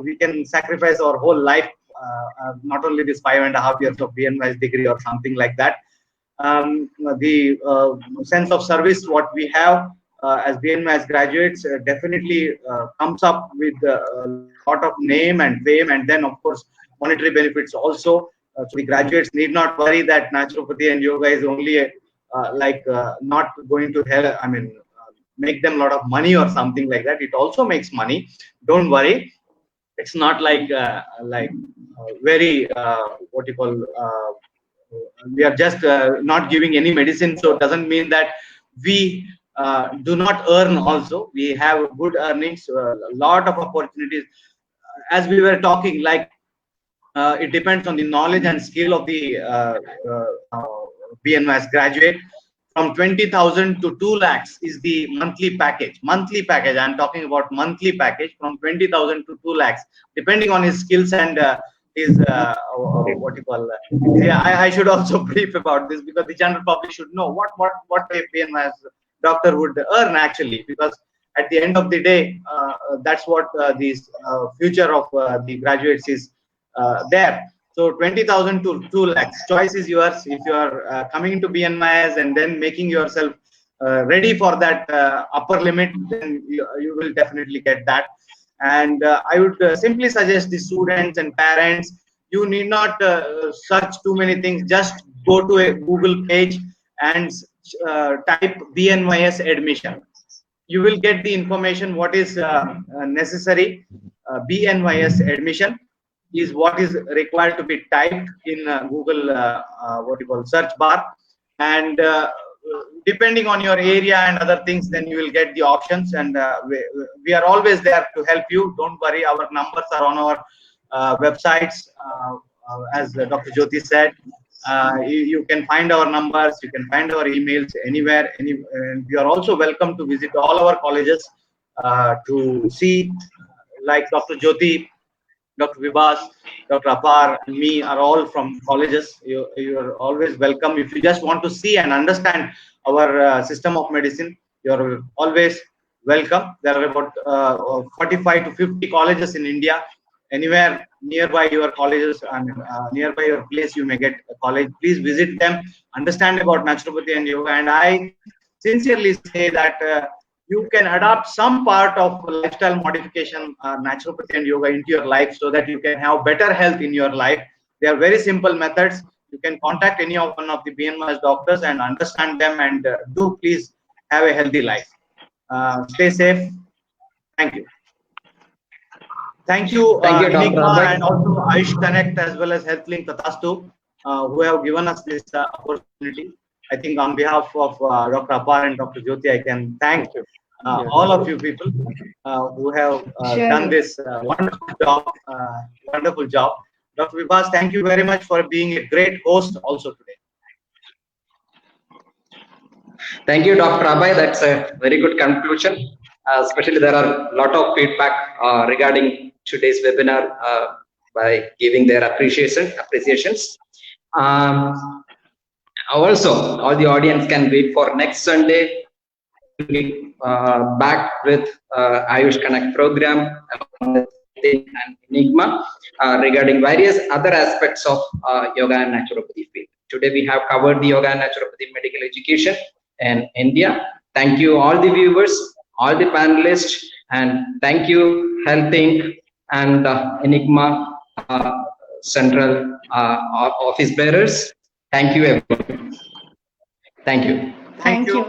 we can sacrifice our whole life, not only this 5.5 years of BNYS degree or something like that. The sense of service what we have as BNYS graduates definitely comes up with a lot of name and fame, and then of course monetary benefits also. So the graduates need not worry that naturopathy and yoga is only not going to help, make them a lot of money or something like that. It also makes money. Don't worry. It's not like very what you call we are just not giving any medicine, so it doesn't mean that we do not earn also. We have good earnings, a lot of opportunities. As we were talking, it depends on the knowledge and skill of the BNYS graduate. From 20,000 to 2 lakhs is the monthly package. Monthly package, I'm talking about monthly package from 20,000 to 2 lakhs, depending on his skills and his what you call. I should also brief about this, because the general public should know what a BNYS doctor would earn actually, because at the end of the day, that's what the future of the graduates is there. So 20,000 to 2 lakhs, choice is yours. If you are coming into BNYS and then making yourself ready for that upper limit, then you will definitely get that. And I would simply suggest the students and parents, you need not search too many things. Just go to a Google page and type BNYS admission. You will get the information what is necessary. BNYS admission is what is required to be typed in Google what you call search bar, and depending on your area and other things, then you will get the options. And we are always there to help you. Don't worry, our numbers are on our websites. As Dr. Jyoti said, you can find our numbers, you can find our emails anywhere. And you are also welcome to visit all our colleges to see, like Dr. Jyoti, Dr. Vibhas, Dr. Apar, and me are all from colleges. You are always welcome. If you just want to see and understand our system of medicine, you are always welcome. There are about 45 to 50 colleges in India. Anywhere nearby your colleges and nearby your place, you may get a college. Please visit them, understand about naturopathy and yoga. And I sincerely say that you can adopt some part of lifestyle modification, naturopathy and yoga into your life, so that you can have better health in your life. They are very simple methods. You can contact any of one of the BNYS doctors and understand them, and do please have a healthy life. Stay safe. Thank you. Thank you, Enigma, and also Ayush Connect, as well as HealthLink Tathastu, who have given us this opportunity. I think on behalf of Dr. Apar and Dr. Jyoti, I can thank all of you people who have done this wonderful job. Dr. Vibhas, thank you very much for being a great host also today. Thank you, Dr. Abhay. That's a very good conclusion. Especially there are a lot of feedback regarding today's webinar by giving their appreciations. Also, all the audience can wait for next Sunday. We'll be back with Ayush Connect program and Enigma regarding various other aspects of yoga and naturopathy field. Today we have covered the yoga and naturopathy medical education in India. Thank you all the viewers, all the panelists, and thank you HealthLink and Enigma Central office bearers. Thank you everyone. Thank you. Thank you.